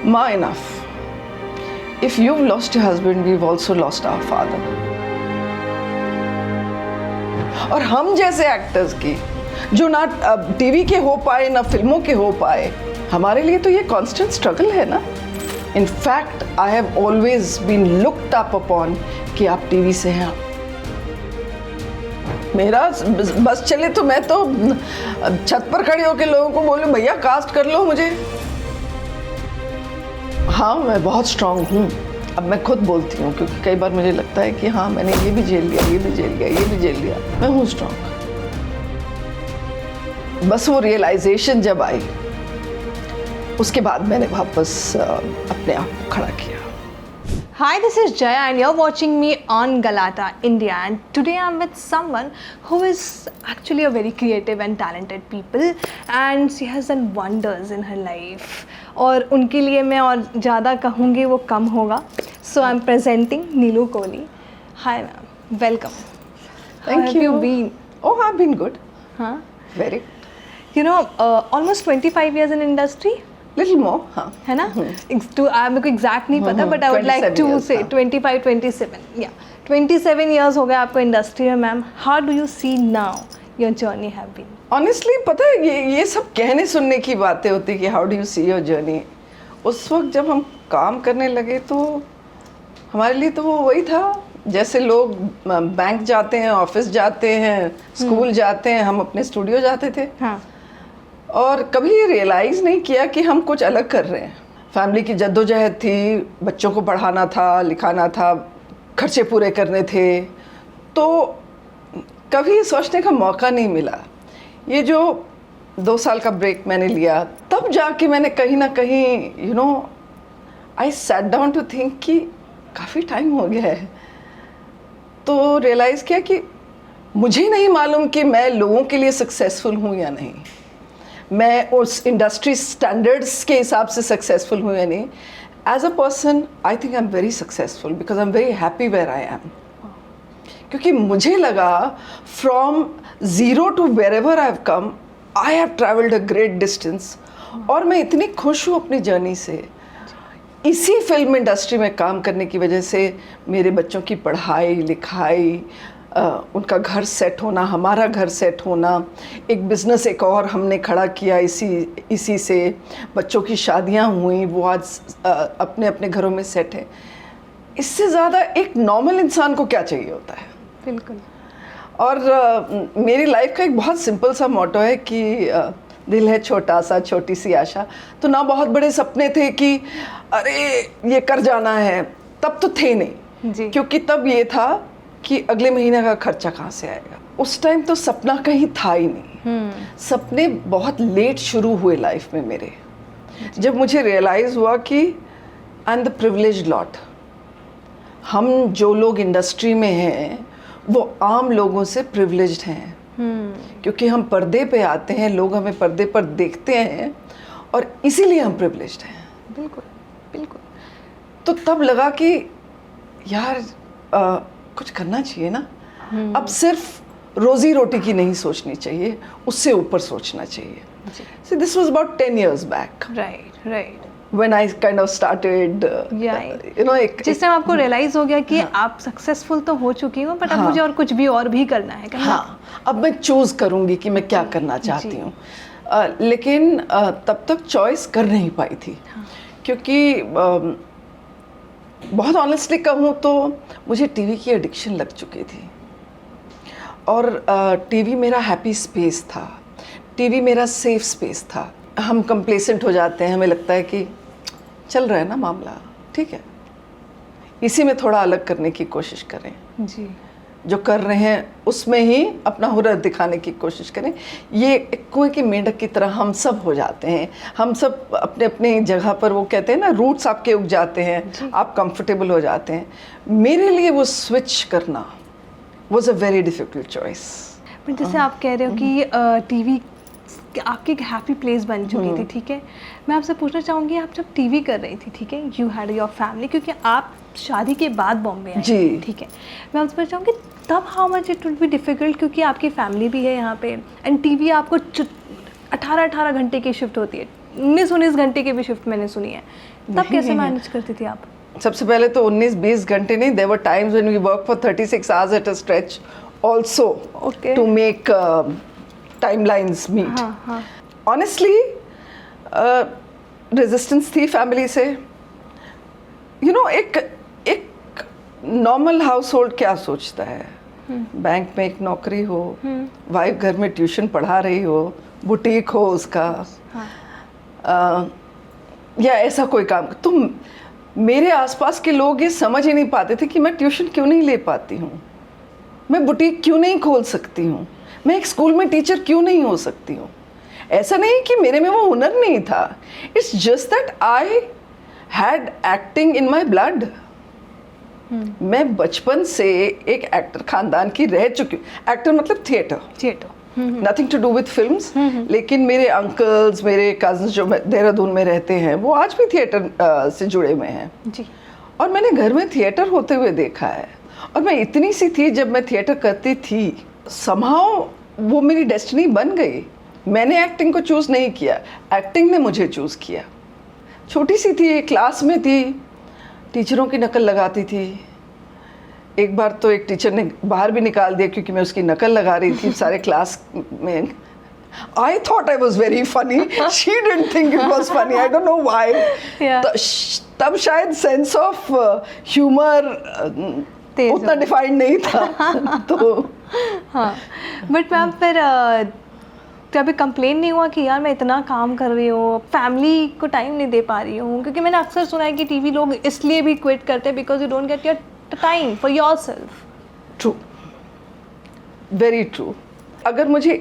Ma enough. If you've lost your husband, we've also lost our father. और हम जैसे actors की जो ना टीवी के हो पाए ना फिल्मों के हो पाए, हमारे लिए तो ये कांस्टेंट स्ट्रगल है ना. In fact, I have always been looked up upon कि आप टीवी से हैं. मेरा बस चले तो मैं तो छत पर खड़े होकर लोगों को बोलूं भैया कास्ट कर लो मुझे. हाँ, मैं बहुत स्ट्रांग हूँ. अब मैं खुद बोलती हूँ क्योंकि कई बार मुझे लगता है कि हाँ मैंने ये भी झेल लिया, ये भी झेल लिया, ये भी झेल लिया. मैं हूँ स्ट्रांग. बस वो रियलाइजेशन जब आई उसके बाद मैंने वापस अपने आप को खड़ा किया. Hi, this is Jaya and you're watching me on Galata, India, and today I'm with someone who is actually a very creative and talented people and she has done wonders in her life. और उनके लिए मैं और ज़्यादा कहूँगी वो कम होगा. So I'm presenting Neelu Kohli. Hi ma'am, welcome. Thank How you. have you been? Oh, I've been good. Huh? Very. You know, almost 25 years in industry. Little more, हाँ. है ना? मेरे को एग्जैक्ट नहीं पता but I would like to say 25 27 या 27 years हो गए आपको इंडस्ट्री में ma'am. How do you see now your journey have been? Honestly पता है ये सब कहने सुनने की बातें होती कि how do you see your journey. उस वक्त जब हम काम करने लगे तो हमारे लिए तो वो वही था जैसे लोग बैंक जाते हैं, ऑफिस जाते हैं, स्कूल जाते हैं, हम अपने स्टूडियो जाते थे. हाँ. और कभी ये रियलाइज़ नहीं किया कि हम कुछ अलग कर रहे हैं. फैमिली की जद्दोजहद थी, बच्चों को पढ़ाना था, लिखाना था, खर्चे पूरे करने थे, तो कभी सोचने का मौका नहीं मिला. ये जो 2 साल का ब्रेक मैंने लिया तब जाके मैंने कहीं ना कहीं I sat down to think कि काफ़ी टाइम हो गया है. तो रियलाइज़ किया कि मुझे नहीं मालूम कि मैं लोगों के लिए सक्सेसफुल हूँ या नहीं, मैं उस इंडस्ट्री स्टैंडर्ड्स के हिसाब से सक्सेसफुल हूँ या नहीं. As a person I think I am very successful because I am very happy where I am. क्योंकि मुझे लगा from zero to wherever I have come, I have travelled a great distance. और मैं इतनी खुश हूँ अपनी journey से. इसी फिल्म इंडस्ट्री में काम करने की वजह से मेरे बच्चों की पढ़ाई लिखाई, उनका घर सेट होना, हमारा घर सेट होना, एक बिज़नेस एक और हमने खड़ा किया इसी से, बच्चों की शादियां हुई, वो आज अपने अपने घरों में सेट है. इससे ज़्यादा एक नॉर्मल इंसान को क्या चाहिए होता है. बिल्कुल. और मेरी लाइफ का एक बहुत सिंपल सा मोटो है कि दिल है छोटा सा, छोटी सी आशा. तो ना बहुत बड़े सपने थे कि अरे ये कर जाना है, तब तो थे नहीं जी. क्योंकि तब ये था कि अगले महीने का खर्चा कहाँ से आएगा. उस टाइम तो सपना कहीं था ही नहीं. सपने बहुत लेट शुरू हुए लाइफ में मेरे, जब मुझे रियलाइज़ हुआ कि I am the privileged lot. हम जो लोग इंडस्ट्री में हैं वो आम लोगों से प्रिविलेज्ड हैं. क्योंकि हम पर्दे पे आते हैं, लोग हमें पर्दे पर देखते हैं और इसीलिए हम प्रिविलेज्ड हैं. बिल्कुल बिल्कुल. तो तब लगा कि यार कुछ करना चाहिए ना. अब सिर्फ रोजी रोटी की नहीं सोचनी चाहिए, उससे ऊपर सोचना चाहिए. So this was about 10 years back. Right. When I kind of started, जिस टाइम आपको रियलाइज हो गया कि आप सक्सेसफुल तो हो चुकी हूँ बट अब मुझे और कुछ भी और भी करना है. हाँ, अब मैं चूज करूँगी कि मैं क्या करना चाहती हूँ. लेकिन तब तक चॉइस कर नहीं पाई थी. क्योंकि बहुत ऑनेस्टली कहूँ तो मुझे टीवी की एडिक्शन लग चुकी थी. और टीवी मेरा हैप्पी स्पेस था, टीवी मेरा सेफ स्पेस था. हम कंप्लेसेंट हो जाते हैं, हमें लगता है कि चल रहा है ना मामला, ठीक है, इसी में थोड़ा अलग करने की कोशिश करें. जी. जो कर रहे हैं उसमें ही अपना हुनर दिखाने की कोशिश करें. ये एक कुएं की मेंढक की तरह हम सब हो जाते हैं. हम सब अपने अपने जगह पर, वो कहते हैं ना, रूट्स आपके उग जाते हैं, आप कंफर्टेबल हो जाते हैं. मेरे लिए वो स्विच करना was a very difficult choice. But जैसे आप कह रहे हो कि टीवी आपकी एक हैप्पी प्लेस बन चुकी थी, ठीक है. मैं आपसे पूछना चाहूँगी, आप जब टीवी कर रही थी, ठीक है, यू हैड योर फैमिली, क्योंकि आप शादी के बाद बॉम्बे आई जी, ठीक है. मैं आपसे पूछना चाहूँगी तब how much it would be difficult, क्योंकि आपकी फैमिली भी है यहाँ पे एंड टीवी आपको 18 घंटे की शिफ्ट होती है, 19 घंटे की भी शिफ्ट मैंने सुनी है. तब कैसे मैनेज करती थी आप? सबसे पहले तो 19-20 घंटे नहीं, there were times when we work for 36 hours at a stretch also Okay. To make timelines meet. हाँ हाँ. ऑनेस्टली रेजिस्टेंस थी फैमिली से. यू नो एक नॉर्मल हाउस होल्ड क्या सोचता है, बैंक में एक नौकरी हो, वाइफ घर में ट्यूशन पढ़ा रही हो, बुटीक हो उसका, या ऐसा कोई काम. तो मेरे आसपास के लोग ये समझ ही नहीं पाते थे कि मैं ट्यूशन क्यों नहीं ले पाती हूँ, मैं बुटीक क्यों नहीं खोल सकती हूँ, मैं एक स्कूल में टीचर क्यों नहीं हो सकती हूँ. ऐसा नहीं कि मेरे में वो हुनर नहीं था, it's just that I had acting in my blood. मैं बचपन से एक एक्टर खानदान की रह चुकी हूँ. एक्टर मतलब theatre, nothing to do with films. लेकिन मेरे अंकल्स, मेरे कजन्स जो देहरादून में रहते हैं, वो आज भी थिएटर से जुड़े हुए हैं जी. और मैंने घर में थिएटर होते हुए देखा है. और मैं इतनी सी थी जब मैं थिएटर करती थी, समहाउ वो मेरी डेस्टिनी बन गई. मैंने एक्टिंग को चूज़ नहीं किया, एक्टिंग ने मुझे चूज़ किया. छोटी सी थी, क्लास में थी, टीचरों की नकल लगाती थी. एक बार तो एक टीचर ने बाहर भी निकाल दिया क्योंकि मैं उसकी नकल लगा रही थी सारे क्लास में. I thought I was very funny. She didn't think it was funny. I don't know why. Yeah. तब शायद सेंस ऑफ ह्यूमर उतना डिफाइंड नहीं था. तो हाँ. बट मैम फिर कभी कंप्लेन नहीं हुआ कि यार मैं इतना काम कर रही हूँ, फैमिली को टाइम नहीं दे पा रही हूँ? क्योंकि मैंने अक्सर सुना है कि टीवी लोग इसलिए भी क्विट करते हैं because you don't get your time for yourself. True, very true. अगर मुझे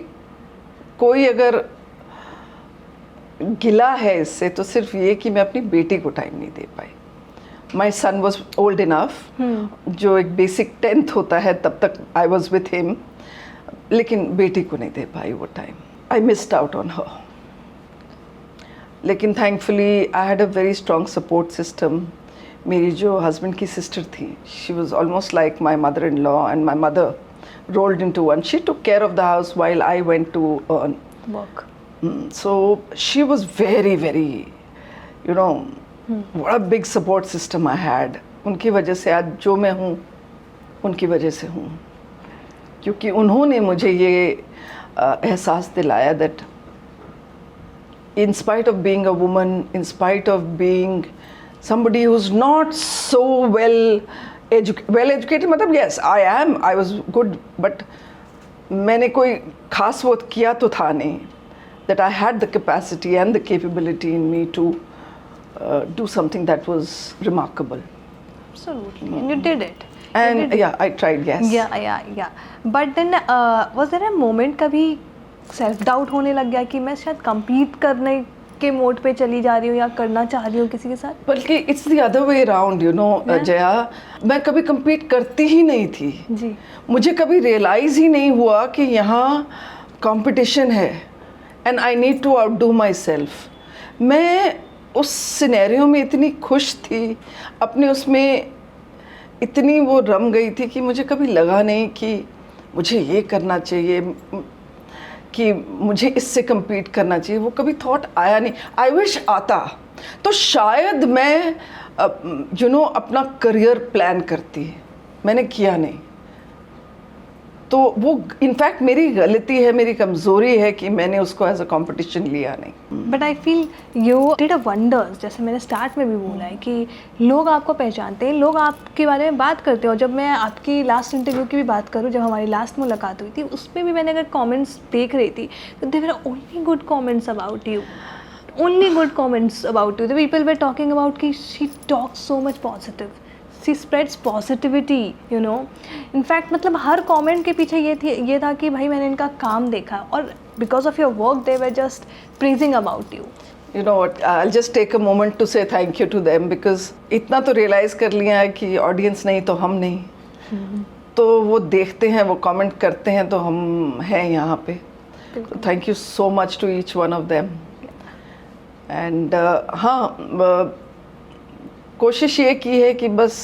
कोई अगर गिला है इससे तो सिर्फ ये कि मैं अपनी बेटी को टाइम नहीं दे पाई. माई सन वॉज ओल्ड इनफ, जो एक बेसिक 10th होता है तब तक आई वॉज विथ हिम, लेकिन बेटी को नहीं दे पाई वो time. I missed out on her. लेकिन thankfully I had a very strong support system. मेरी जो हस्बैंड की सिस्टर थी, she was almost like my mother in law and my mother rolled into one. She took care of the house while I went to earn work. So she was very, very, you know, what a big support system I had. उनकी वजह से आज जो मैं हूँ, उनकी वजह से हूँ, क्योंकि उन्होंने मुझे ये एहसास दिलाया that in spite of being a woman, in spite of being somebody who's not so well educated, मतलब yes I was good, but मैंने कोई खास वो किया तो था नहीं. that I had the capacity and the capability in me to do something that was remarkable. Absolutely. And you did it. And yeah, I tried, yes. Yeah. But then was there a moment कभी self doubt होने लग गया कि मैं शायद compete करने के mode पे चली जा रही हूँ या करना चाह रही हूँ किसी के साथ? बल्कि it's the other way around, you know Jaya. मैं कभी compete करती ही नहीं थी. जी. मुझे कभी रियलाइज ही नहीं हुआ कि यहाँ कंपटीशन है and I need to outdo myself. मैं उस सिनेरियो में इतनी खुश थी, अपने उसमें इतनी वो रम गई थी कि मुझे कभी लगा नहीं कि मुझे ये करना चाहिए, कि मुझे इससे compete करना चाहिए. वो कभी थॉट आया नहीं. आई विश आता तो शायद मैं यू नो अपना करियर प्लान करती. मैंने किया नहीं, तो वो इनफैक्ट मेरी गलती है, मेरी कमज़ोरी है कि मैंने उसको एज अ कंपटीशन लिया नहीं. But I feel you did a wonders. जैसे मैंने स्टार्ट में भी बोला है कि लोग आपको पहचानते हैं, लोग आपके बारे में बात करते हो. जब मैं आपकी लास्ट इंटरव्यू की भी बात करूँ, जब हमारी लास्ट मुलाकात हुई थी, उसमें भी मैंने अगर कमेंट्स देख रही थी तो there were only good comments about you. only good comments about you. The people were talking about कि she talks so much positive, she spreads positivity, you know. In fact मतलब हर comment के पीछे ये था कि भाई मैंने इनका काम देखा, और because of your work they were just praising about you. You know what, I'll just take a moment to say thank you to them, because इतना तो realize कर लिया है कि audience नहीं तो हम नहीं. तो वो देखते हैं, वो comment करते हैं, तो हम हैं यहाँ पे. So thank you so much to each one of them. And हाँ, कोशिश ये की है कि बस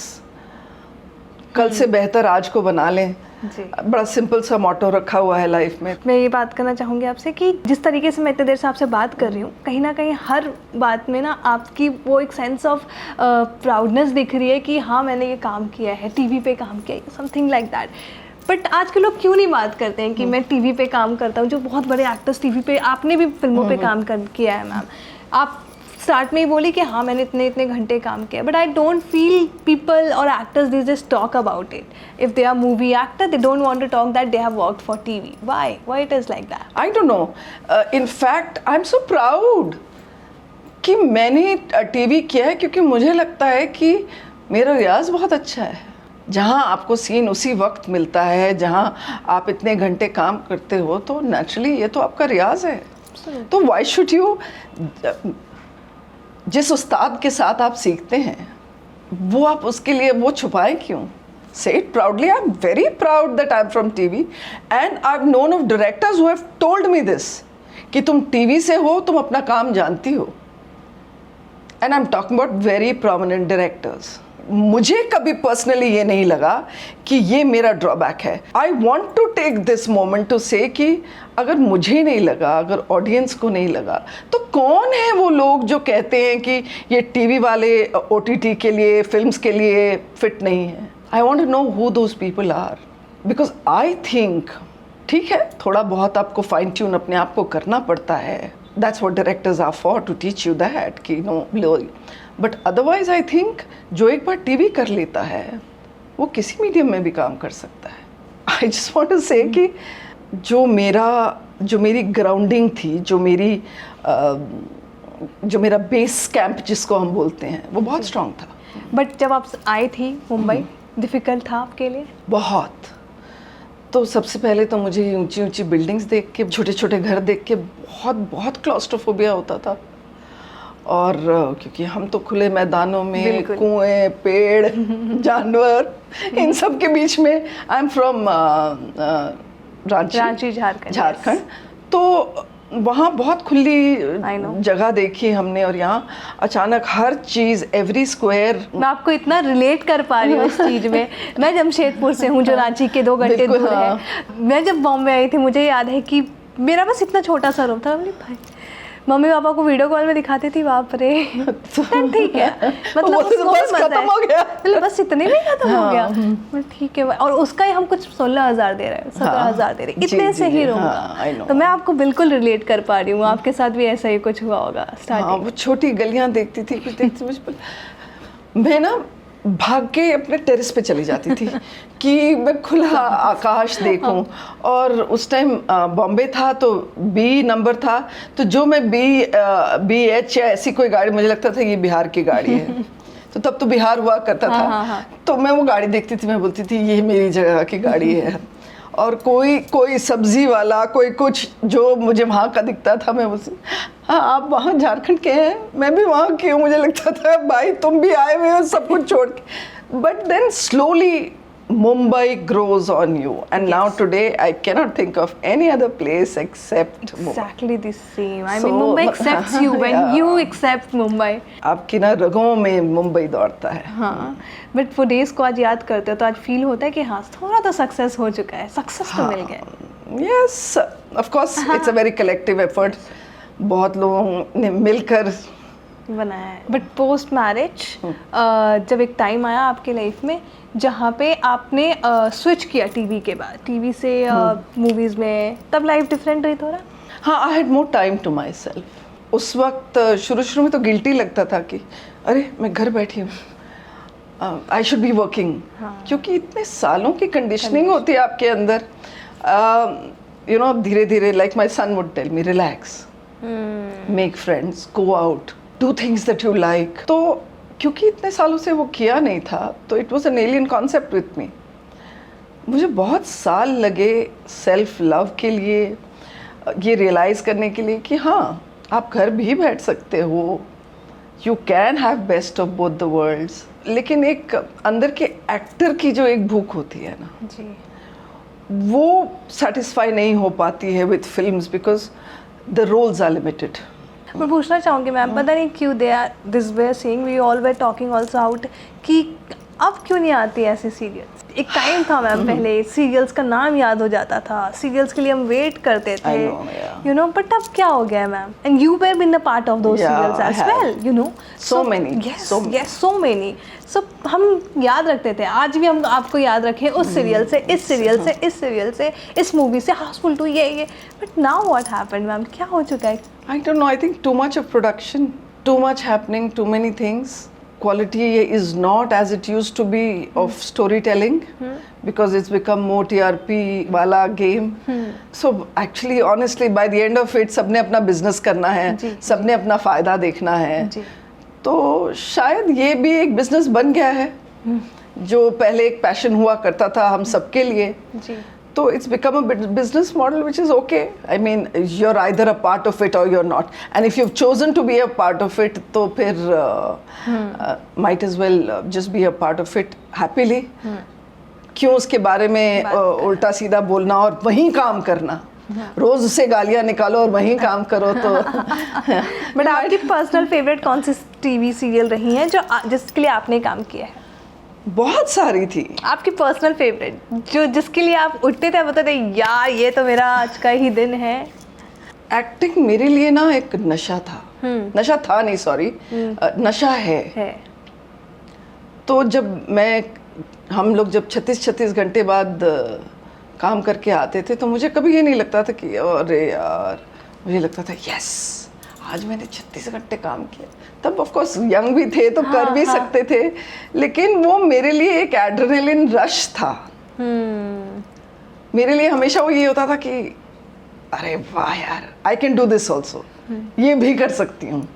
कल से बेहतर आज को बना लें, जी। बड़ा सिंपल सा मोटो रखा हुआ है लाइफ में। मैं ये बात करना चाहूँगी आपसे कि जिस तरीके से मैं इतने देर से आपसे बात कर रही हूँ, कहीं ना कहीं हर बात में ना आपकी वो एक सेंस ऑफ प्राउडनेस दिख रही है कि हाँ मैंने ये काम किया है, टीवी पे काम किया है, समथिंग लाइक दैट। बट आज के लोग क्यों नहीं बात करते हैं कि मैं टीवी पे काम करता हूँ? जो बहुत बड़े एक्टर्स टीवी पे, आपने भी फिल्मों पे काम किया है मैम, आप स्टार्ट में ही बोली कि हाँ मैंने इतने इतने घंटे काम किया, but I don't feel people और actors these just talk about it. If they are movie actor they don't want to talk that they have worked for TV. Why it is like that? I don't know, in fact I am so proud कि मैंने TV किया है, क्योंकि मुझे लगता है कि मेरा रियाज बहुत अच्छा है। जहाँ आपको सीन उसी वक्त मिलता है, जहाँ आप इतने घंटे काम करते हो, तो नेचुरली ये तो आपका रियाज है। तो व्हाई शुड यू, जिस उस्ताद के साथ आप सीखते हैं वो आप उसके लिए वो छुपाएं क्यों? Say it proudly. I'm very proud that I'm from TV, and I've known of directors who have told me this कि तुम टीवी से हो, तुम अपना काम जानती हो। And I'm talking about very prominent directors. मुझे कभी पर्सनली ये नहीं लगा कि ये मेरा ड्रॉबैक है। I want to take this moment to say कि अगर मुझे नहीं लगा, अगर ऑडियंस को नहीं लगा, तो कौन है वो लोग जो कहते हैं कि ये टीवी वाले OTT के लिए, फिल्म्स के लिए फिट नहीं है। I want to know who those people are, because I think ठीक है, थोड़ा बहुत आपको फाइन ट्यून अपने आप को करना पड़ता है। That's what directors are for, to teach you that कि नो लो। बट अदरवाइज आई थिंक जो एक बार टीवी कर लेता है वो किसी मीडियम में भी काम कर सकता है। I just want to say कि जो मेरी ग्राउंडिंग थी, जो मेरा बेस कैंप जिसको हम बोलते हैं, वो बहुत स्ट्रांग था। बट जब आप आई थी मुंबई, डिफ़िकल्ट था आपके लिए? बहुत। तो सबसे पहले तो मुझे ऊंची ऊंची बिल्डिंग्स देख के, छोटे छोटे घर देख के बहुत क्लॉस्ट्रोफोबिया होता था। और क्योंकि हम तो खुले मैदानों में, कुएं, पेड़, जानवर, इन सब के बीच में, I am from Ranchi, Jharkhand. तो वहाँ बहुत खुली जगह देखी हमने, और यहाँ अचानक हर चीज़, एवरी स्क्वायर। मैं आपको इतना रिलेट कर पा रही हूँ इस चीज़ में। मैं जमशेदपुर से हूँ, जो रांची के 2 घंटे दूर है। मैं जब बॉम्बे आई थी, मुझे याद है कि मेरा बस इतना छोटा सा रूम था। भाई मम्मी पापा को वीडियो कॉल में दिखाती थी, बाप रे। ठीक है, मतलब बस खत्म हो गया, मतलब बस इतने में खत्म हो गया, ठीक है। और उसका ही हम कुछ 16,000 दे रहे हैं, 17,000 दे रहे हैं, इतने से ही रहूँगा। तो मैं आपको बिल्कुल रिलेट कर पा रही हूँ, आपके साथ भी ऐसा ही कुछ हुआ होगा स्टार्टिंग। वो छोटी गलियाँ देखती थी, कुछ देखती मुझे, मैं ना भाग के अपने टेरेस पे चली जाती थी कि मैं खुला आकाश देखूं। और उस टाइम बॉम्बे था तो B नंबर था, तो जो मैं BH या ऐसी कोई गाड़ी, मुझे लगता था ये बिहार की गाड़ी है। तो तब तो बिहार हुआ करता था। तो मैं वो गाड़ी देखती थी, मैं बोलती थी ये मेरी जगह की गाड़ी है। और कोई सब्जी वाला, कोई कुछ जो मुझे वहाँ का दिखता था, मैं बोलती हाँ आप वहाँ झारखंड के हैं, मैं भी वहाँ की हूँ। मुझे लगता था भाई तुम भी आए हुए हो सब कुछ छोड़ के। But then slowly Mumbai grows on you, and now today I cannot think of any other place except Mumbai. Exactly the same. I mean, Mumbai accepts you when you accept Mumbai. आपकी ना रगों में मुंबई दौड़ता है। हाँ, but वो days को आज याद करते हो तो आज फील होता है कि हाँ थोड़ा तो सक्सेस हो चुका है, सक्सेस तो मिल गया। Yes, of course, it's a very collective effort. बहुत लोगों ने मिलकर बनाया है। बट पोस्ट मैरिज जब एक टाइम आया आपके लाइफ में जहाँ पे आपने स्विच किया टीवी के बाद, टीवी से मूवीज़ में, तब लाइफ डिफरेंट रही थोड़ा? हाँ, I had more time to myself. उस वक्त शुरू में तो गिल्टी लगता था कि अरे मैं घर बैठी हूँ, आई शुड बी वर्किंग। क्योंकि इतने सालों की कंडीशनिंग होती है आपके अंदर। यू नो, धीरे धीरे, like my son would tell me, relax, make friends, go out, do things that you like. तो क्योंकि इतने सालों से वो किया नहीं था, तो it was an alien concept with me. मुझे बहुत साल लगे सेल्फ लव के लिए, ये रियलाइज़ करने के लिए कि हाँ आप घर भी बैठ सकते हो, you can have best of both the worlds. लेकिन एक अंदर के एक्टर की जो एक भूख होती है ना जी, वो सेटिस्फाई नहीं हो पाती है with films, because the roles are limited. मैं पूछना चाहूँगी मैम, पता नहीं क्यों they are this way saying, we all were talking also out कि अब क्यों नहीं आती ऐसे सीरियल्स? एक टाइम था मैम पहले सीरियल्स का नाम याद हो जाता था, सीरियल्स के लिए हम वेट करते थे, I know, yeah. You know, but अब क्या हो गया है ma'am? And you have been a part of those Yeah, serials I as have. Well, you know, So many, so many. So many. So हम याद रखते थे, आज भी हम आपको याद रखें उस सीरियल से, इस सीरियल से, इस सीरियल से, इस मूवी से, हाउसफुल 2 ये, but now what happened ma'am? क्या हो चुका है? I don't know. I think too much of production, too much happening, too many things. Quality is not as it used to be of storytelling because it's become more TRP wala game. So actually, honestly, by the end of it, सबने अपना business करना है, जी, सबने अपना फायदा देखना है. जी। तो शायद ये भी एक business बन गया है, जो पहले एक passion हुआ करता था हम सबके लिए. जी। So it's become a business model which is okay. I mean, you're either a part of it or you're not. And if you've chosen to be a part of it, तो फिर might as well just be a part of it happily. क्यों उसके बारे में उल्टा सीधा बोलना और वहीं काम करना. रोज उससे गालियाँ निकालो और वहीं काम करो तो. बट आपकी पर्सनल फेवरेट कौन सी टीवी सीरियल रही है जो जिसके लिए आपने काम किया है? बहुत सारी थी. आपकी पर्सनल फेवरेट जो जिसके लिए आप उठते थे बताते यार ये तो मेरा आज का ही दिन है? एक्टिंग मेरे लिए ना एक नशा था. नशा था नहीं, सॉरी, नशा है. तो जब हम लोग जब 36 घंटे बाद काम करके आते थे तो मुझे कभी ये नहीं लगता था कि अरे यार, मुझे लगता था यस आज मैंने 36 घंटे काम किया. तब ऑफ कोर्स यंग भी थे तो कर भी सकते थे, लेकिन वो मेरे लिए एक एड्रेनलिन रश था. मेरे लिए हमेशा वो ये होता था कि अरे वाह यार, आई कैन डू दिस ऑल्सो, ये भी कर सकती हूँ.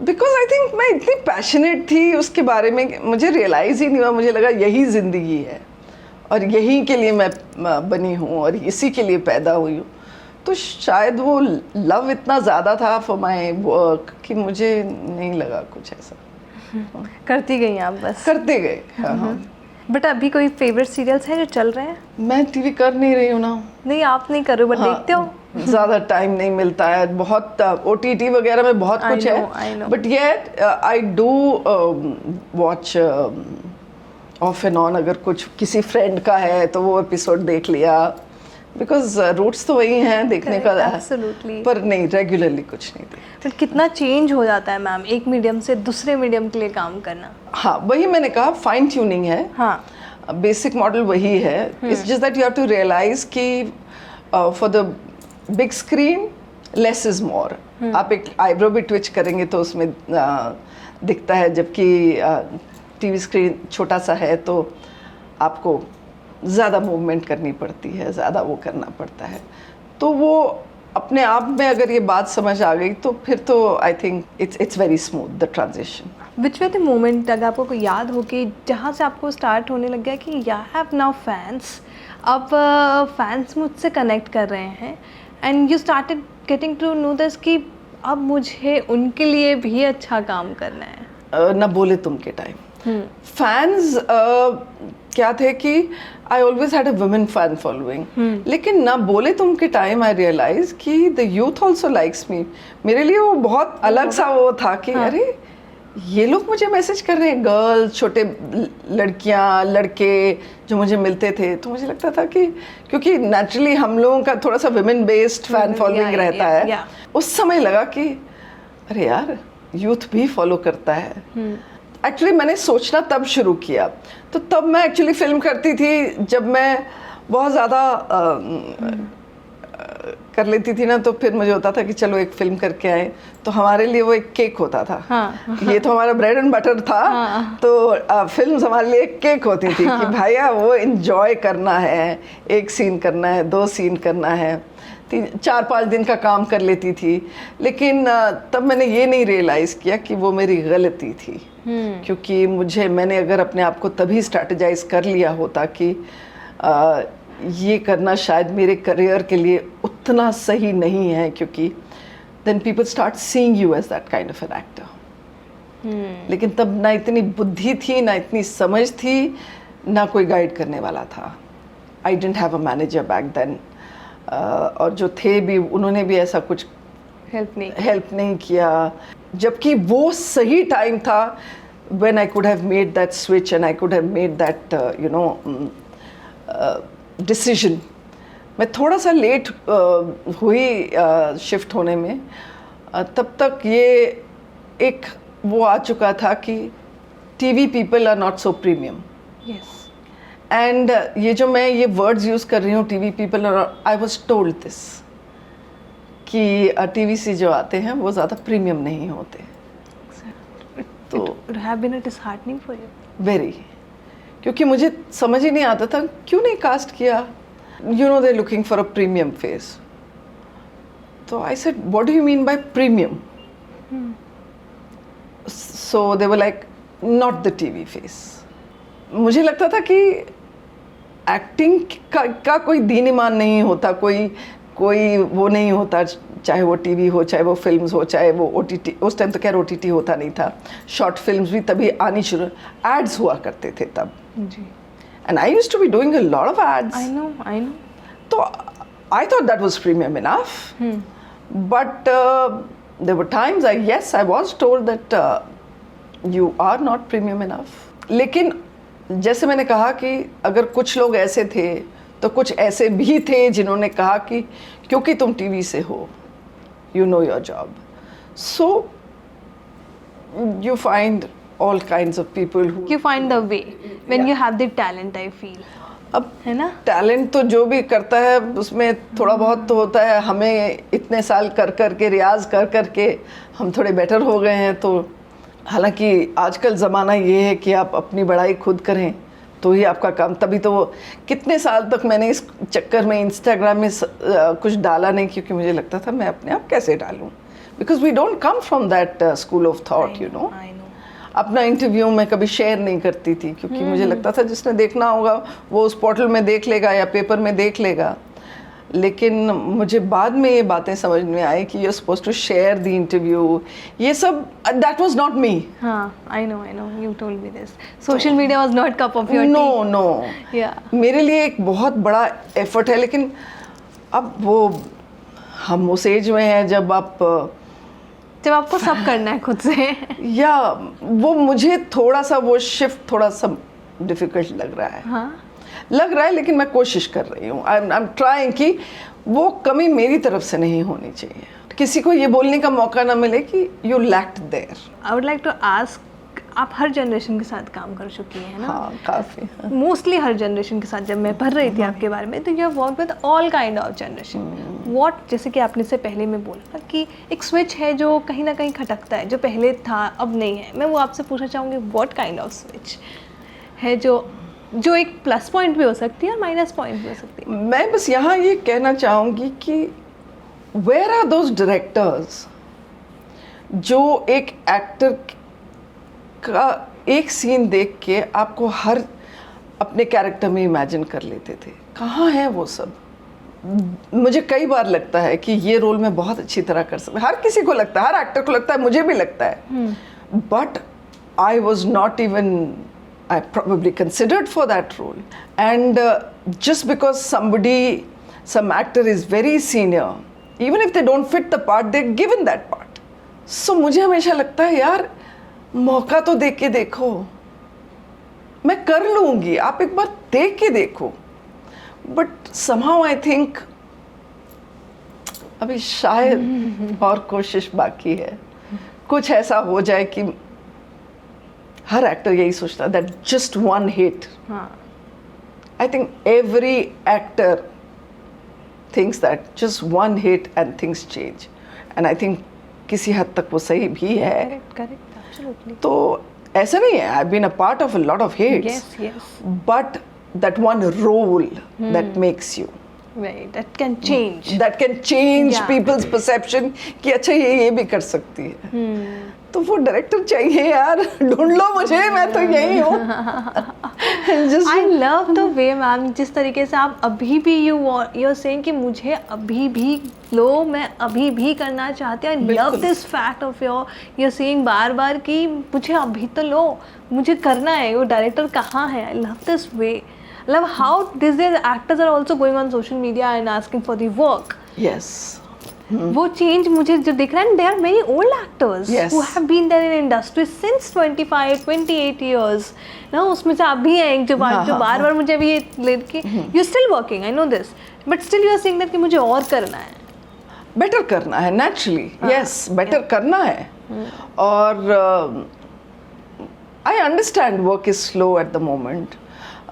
बिकॉज आई थिंक मैं इतनी पैशनेट थी उसके बारे में, मुझे रियलाइज़ ही नहीं हुआ. मुझे लगा यही ज़िंदगी है और यही के लिए मैं बनी हूँ और इसी के लिए पैदा हुई हूँ. तो शायद वो लव इतना ज़्यादा था फॉर माई वर्क कि मुझे नहीं लगा कुछ ऐसा. करती गई आप बस? करते गए. हाँ. बट अभी कोई फेवरेट सीरियल्स हैं जो चल रहे हैं? मैं टीवी कर नहीं रही हूँ ना. नहीं आप नहीं कर रहे हो बट देखते हो? ज़्यादा टाइम नहीं मिलता है. बहुत OTT वगैरह में बहुत कुछ है, but yet I do watch of and on. अगर कुछ किसी फ्रेंड का है तो वो एपिसोड देख लिया, बिकॉज रूट्स तो वही हैं देखने का. Absolutely. पर नहीं, रेगुलरली कुछ नहीं देखते. फिर कितना चेंज हो जाता है मैम एक मीडियम से दूसरे मीडियम के लिए काम करना? हाँ, वही मैंने कहा, फाइन ट्यूनिंग है. हाँ, बेसिक मॉडल वही है. It's just that you have to realise कि for the big screen less is more. आप एक आईब्रो भी ट्विच करेंगे तो उसमें दिखता है, जबकि टीवी स्क्रीन छोटा सा है तो आपको ज़्यादा मूवमेंट करनी पड़ती है, ज़्यादा वो करना पड़ता है. तो वो अपने आप में अगर ये बात समझ आ गई तो फिर तो I think it's very smooth the transition. Which way the moment अगर आपको कोई याद हो कि जहाँ से आपको स्टार्ट होने लग गया कि या हैव नाउ फैंस, अब फैंस मुझसे कनेक्ट कर रहे हैं and you started getting to know this कि अब मुझे उनके लिए भी अच्छा काम करना है? ना बोले तुम के टाइम फैंस क्या थे कि I always had a women fan following, लेकिन ना बोले तुम के टाइम आई रियलाइज कि the youth also likes me. मेरे लिए वो बहुत अलग सा वो था कि अरे ये लोग मुझे मैसेज कर रहे हैं. गर्ल्स, छोटे लड़कियां, लड़के जो मुझे मिलते थे, तो मुझे लगता था कि क्योंकि नेचुरली हम लोगों का थोड़ा सा वुमेन बेस्ड फैन फॉलोइंग रहता है. उस समय लगा कि अरे यार यूथ भी फॉलो करता है. एक्चुअली मैंने सोचना तब शुरू किया, तो तब मैं एक्चुअली फिल्म करती थी जब मैं बहुत ज़्यादा कर लेती थी ना, तो फिर मुझे होता था कि चलो एक फिल्म करके आए. तो हमारे लिए वो एक केक होता था. हाँ. ये तो हमारा ब्रेड एंड बटर था. हाँ. तो फिल्म हमारे लिए एक केक होती थी. हाँ. कि भैया वो एंजॉय करना है, एक सीन करना है, 2 सीन करना है, 4-5 दिन का काम कर लेती थी. लेकिन तब मैंने ये नहीं रियलाइज़ किया कि वो मेरी गलती थी. क्योंकि मैंने अगर अपने आप को तभी स्ट्रैटेजाइज कर लिया होता कि ये करना शायद मेरे करियर के लिए उतना सही नहीं है, क्योंकि then people start seeing you as that kind of an actor. लेकिन तब ना इतनी बुद्धि थी, ना इतनी समझ थी, ना कोई गाइड करने वाला था. I didn't have a manager back then. और जो थे भी उन्होंने भी ऐसा कुछ हेल्प नहीं किया. जबकि वो सही टाइम था when I could have made that switch and I could have made that decision. मैं थोड़ा सा लेट हुई शिफ्ट होने में, तब तक ये एक वो आ चुका था कि TV people are not so premium. Yes. And ये जो मैं ये वर्ड्स यूज़ कर रही हूँ, TV people, I was told this कि टीवी से जो आते हैं वो ज़्यादा प्रीमियम नहीं होते. तो It would have been a disheartening for you. Very, क्योंकि मुझे समझ ही नहीं आता था क्यों नहीं कास्ट किया. They looking for a premium face. तो I said what do you mean by premium? So they were like not the TV face. मुझे लगता था कि एक्टिंग का कोई दीन ईमान नहीं होता, कोई वो नहीं होता, चाहे वो टीवी हो, चाहे वो फिल्म्स हो, चाहे वो ओटीटी. उस टाइम तो खैर ओटीटी होता नहीं था. शॉर्ट फिल्म्स भी तभी आनी शुरू, एड्स हुआ करते थे तब. जी. And I used to be doing a lot of ads. I know. So I thought that was premium enough. But there were times I was told that you are not premium enough. लेकिन जैसे मैंने कहा कि अगर कुछ लोग ऐसे थे तो कुछ ऐसे भी थे जिन्होंने कहा कि क्योंकि तुम टीवी से हो, you know your job. So you find all kinds of people who You find the way when you have the talent, I feel. अब है ना? टैलेंट तो जो भी करता है उसमें थोड़ा बहुत तो होता है. हमें इतने साल कर के रियाज कर के हम थोड़े बेटर हो गए हैं. तो हालांकि आजकल ज़माना ये है कि आप अपनी बड़ाई खुद करें तो ही आपका काम. तभी तो वो कितने साल तक मैंने इस चक्कर में इंस्टाग्राम में कुछ डाला नहीं, क्योंकि मुझे लगता था मैं अपने आप कैसे डालूं, because we don't come from that school of thought. I know. अपना इंटरव्यू मैं कभी शेयर नहीं करती थी, क्योंकि मुझे लगता था जिसने देखना होगा वो उस पोर्टल में देख लेगा या पेपर में देख लेगा. लेकिन मुझे बाद में ये बातें समझ में आई कि you are supposed to share the interview. ये सब दैट वाज नॉट मी. हाँ, I know. You told me this. Social media was not cup of your tea. No. Yeah. मेरे लिए एक बहुत बड़ा एफर्ट है. लेकिन अब वो हम उस एज में हैं जब आपको सब करना है खुद से. या वो मुझे थोड़ा सा वो शिफ्ट थोड़ा सा डिफिकल्ट लग रहा है. हाँ. लग रहा है, लेकिन मैं कोशिश कर रही हूँ. आई एम ट्राइंग कि वो कमी मेरी तरफ से नहीं होनी चाहिए. किसी को ये बोलने का मौका ना मिले कि you lacked there. I would like to ask, आप हर जनरेशन के साथ काम कर चुकी हैं ना? हाँ, काफ़ी. मोस्टली हर जनरेशन के साथ. जब मैं पढ़ रही थी आपके बारे में तो you have work with all kind of generation. What, जैसे कि आपने से पहले में बोला ना कि एक स्विच है जो कहीं ना कहीं खटकता है, जो पहले था अब नहीं है. मैं वो आपसे पूछना चाहूँगी, व्हाट काइंड ऑफ स्विच है जो एक प्लस पॉइंट भी हो सकती है और माइनस पॉइंट भी हो सकती है? मैं बस यहाँ ये कहना चाहूँगी कि वेयर आर दोज डायरेक्टर्स जो एक एक्टर का एक सीन देख के आपको हर अपने कैरेक्टर में इमेजिन कर लेते थे. कहाँ है वो सब? मुझे कई बार लगता है कि ये रोल मैं बहुत अच्छी तरह कर सकता. हर किसी को लगता है, हर एक्टर को लगता है, मुझे भी लगता है. But I was not even, I probably considered for that role. And just because some actor is very senior, even if they don't fit the part, they're given that part. So मुझे हमेशा लगता है यार मौका तो दे के देखो, मैं कर लूँगी, आप एक बार देख के देखो. But somehow I think अभी शायद और कोशिश बाकी है. कुछ ऐसा हो जाए कि हर एक्टर यही सोचता है that just one hit. I think every actor thinks that just one hit and things change. And I think किसी हद तक वो सही भी है. Correct, absolutely. तो ऐसा नहीं है, I been a part of a lot of hits, but that one role that makes you, that can change. That can change Yeah. people's perception कि अच्छा ये भी कर सकती है. तो वो डायरेक्टर चाहिए यार, ढूंढ लो मुझे, मैं तो यही हूँ. I love the way ma'am जिस तरीके से आप अभी भी you're saying कि मुझे अभी भी लो, मैं अभी भी करना चाहती हूँ. I love this fact of you're saying बार बार कि मुझे अभी तो लो, मुझे करना है. वो डायरेक्टर कहाँ है? I love this way. I love how these days actors are also going on social media and asking for the work. Yes. वो चेंज मुझे जो दिख रहा है, they are very old actors Yes. Who have been there in industry since 25-28 years ना, उसमें से आप भी हैं एक जो बार बार मुझे अभी ये लेके you still working, I know this, but still you are saying that कि मुझे और करना है, बेटर करना है नेचुरली, यस बेटर करना है. और I understand work is slow at the moment.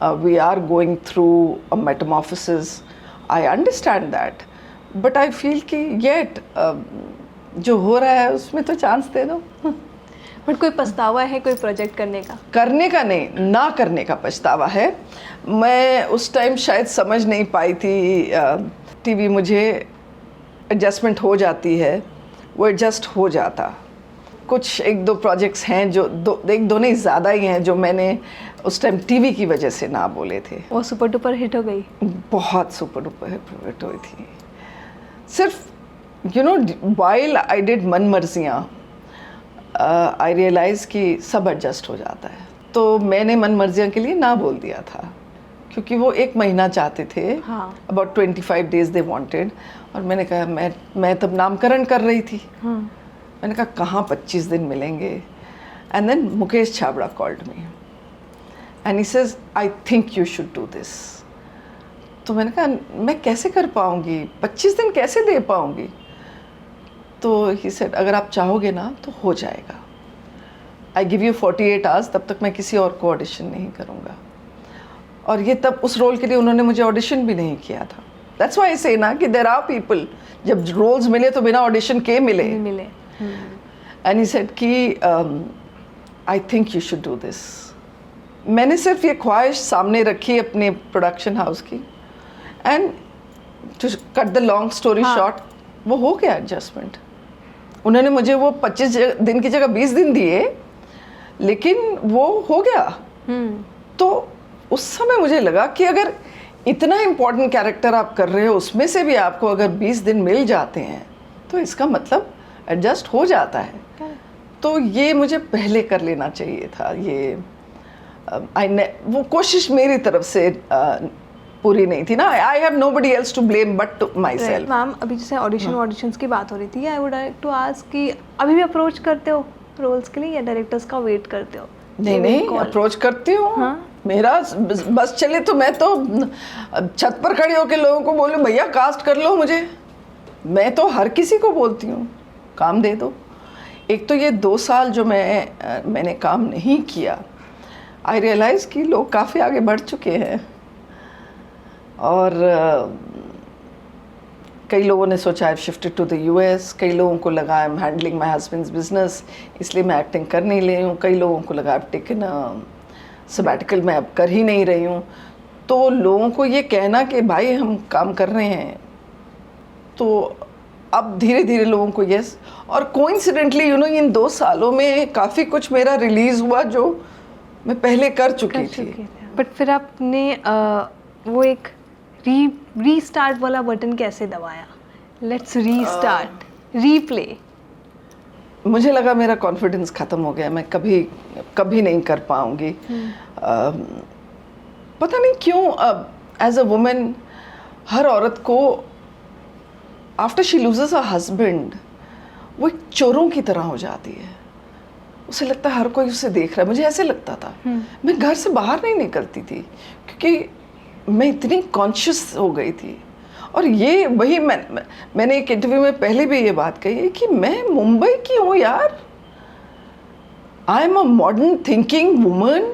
We are going through a metamorphosis. I understand that, but I feel कि येट जो हो रहा है उसमें तो चांस दे दो. बट कोई पछतावा है कोई प्रोजेक्ट करने का? करने का नहीं, ना करने का पछतावा है. मैं उस टाइम शायद समझ नहीं पाई थी. टीवी मुझे एडजस्टमेंट हो जाती है, वो एडजस्ट हो जाता. कुछ एक दो प्रोजेक्ट्स हैं जो एक दो नहीं ज़्यादा ही हैं जो मैंने उस टाइम टीवी की वजह से ना बोले थे. वो सुपर डुपर हिट हो गई, बहुत सुपर डुपर हिट हुई थी. सिर्फ you know while I did मन मर्जियाँ, आई रियलाइज़ कि सब एडजस्ट हो जाता है. तो मैंने मन मर्जियाँ के लिए ना बोल दिया था, क्योंकि वो 1 महीना चाहते थे. हाँ. About 25 days they wanted. और मैंने कहा मैं तब नामकरण कर रही थी. मैंने कहा कहाँ 25 दिन मिलेंगे. And then Mukesh Chhabra called me and he says I think you should do this. तो मैंने कहा मैं कैसे कर पाऊँगी, 25 दिन कैसे दे पाऊँगी. तो ही सेड अगर आप चाहोगे ना तो हो जाएगा. आई गिव यू 48 hours, तब तक मैं किसी और को ऑडिशन नहीं करूँगा. और ये तब उस रोल के लिए उन्होंने मुझे ऑडिशन भी नहीं किया था. दैट्स व्हाई आई से ना कि देयर आर पीपल, जब रोल्स मिले तो बिना ऑडिशन के मिले. एंड ही सेड कि I think you should do this. मैंने सिर्फ ये ख्वाहिश सामने रखी अपने प्रोडक्शन हाउस की. And to cut the long story short, वो हो गया एडजस्टमेंट. उन्होंने मुझे वो 25 दिन की जगह 20 दिन दिए, लेकिन वो हो गया. तो उस समय मुझे लगा कि अगर इतना इम्पोर्टेंट कैरेक्टर आप कर रहे हो, उसमें से भी आपको अगर 20 दिन मिल जाते हैं तो इसका मतलब एडजस्ट हो जाता है. तो ये मुझे पहले कर लेना चाहिए था. ये वो कोशिश मेरी तरफ से पूरी नहीं थी ना. I have nobody else to blame but myself. Ma'am अभी जैसे ऑडिशंस की बात हो रही थी, I would like to ask कि अभी भी अप्रोच करते हो रोल्स के लिए या डायरेक्टर्स का वेट करते हो? नहीं, अप्रोच करती हूँ. मेरा बस चले तो मैं तो छत पर खड़े होकर लोगों को बोलूँ भैया कास्ट कर लो मुझे. मैं तो हर किसी को बोलती हूँ काम दे दो. एक तो ये 2 साल जो मैंने काम नहीं किया, आई रियलाइज़ कि लोग काफ़ी आगे बढ़ चुके हैं. और कई लोगों ने सोचा I shifted to the US. कई लोगों को लगा I am handling my husband's business, इसलिए मैं एक्टिंग कर नहीं रही हूँ. कई लोगों को लगा आई टेकन सबैटिकल, मैं अब कर ही नहीं रही हूँ. तो लोगों को ये कहना कि भाई हम काम कर रहे हैं, तो अब धीरे धीरे लोगों को यस. और कोइंसिडेंटली यू नो इन 2 सालों में काफ़ी कुछ मेरा रिलीज़ हुआ जो मैं पहले कर चुकी थी. बट फिर आपने वो एक रीस्टार्ट वाला बटन कैसे दबाया? Let's restart, replay. मुझे लगा मेरा कॉन्फिडेंस ख़त्म हो गया, मैं कभी नहीं कर पाऊँगी. पता नहीं क्यों एज अ वुमेन हर औरत को after she loses a husband वो एक चोरों की तरह हो जाती है. उसे लगता है हर कोई उसे देख रहा है. मुझे ऐसे लगता था. मैं घर से बाहर नहीं निकलती थी क्योंकि मैं इतनी कॉन्शियस हो गई थी. और ये वही मैंने एक इंटरव्यू में पहले भी ये बात कही है कि मैं मुंबई की हूँ यार. आई am a modern thinking woman,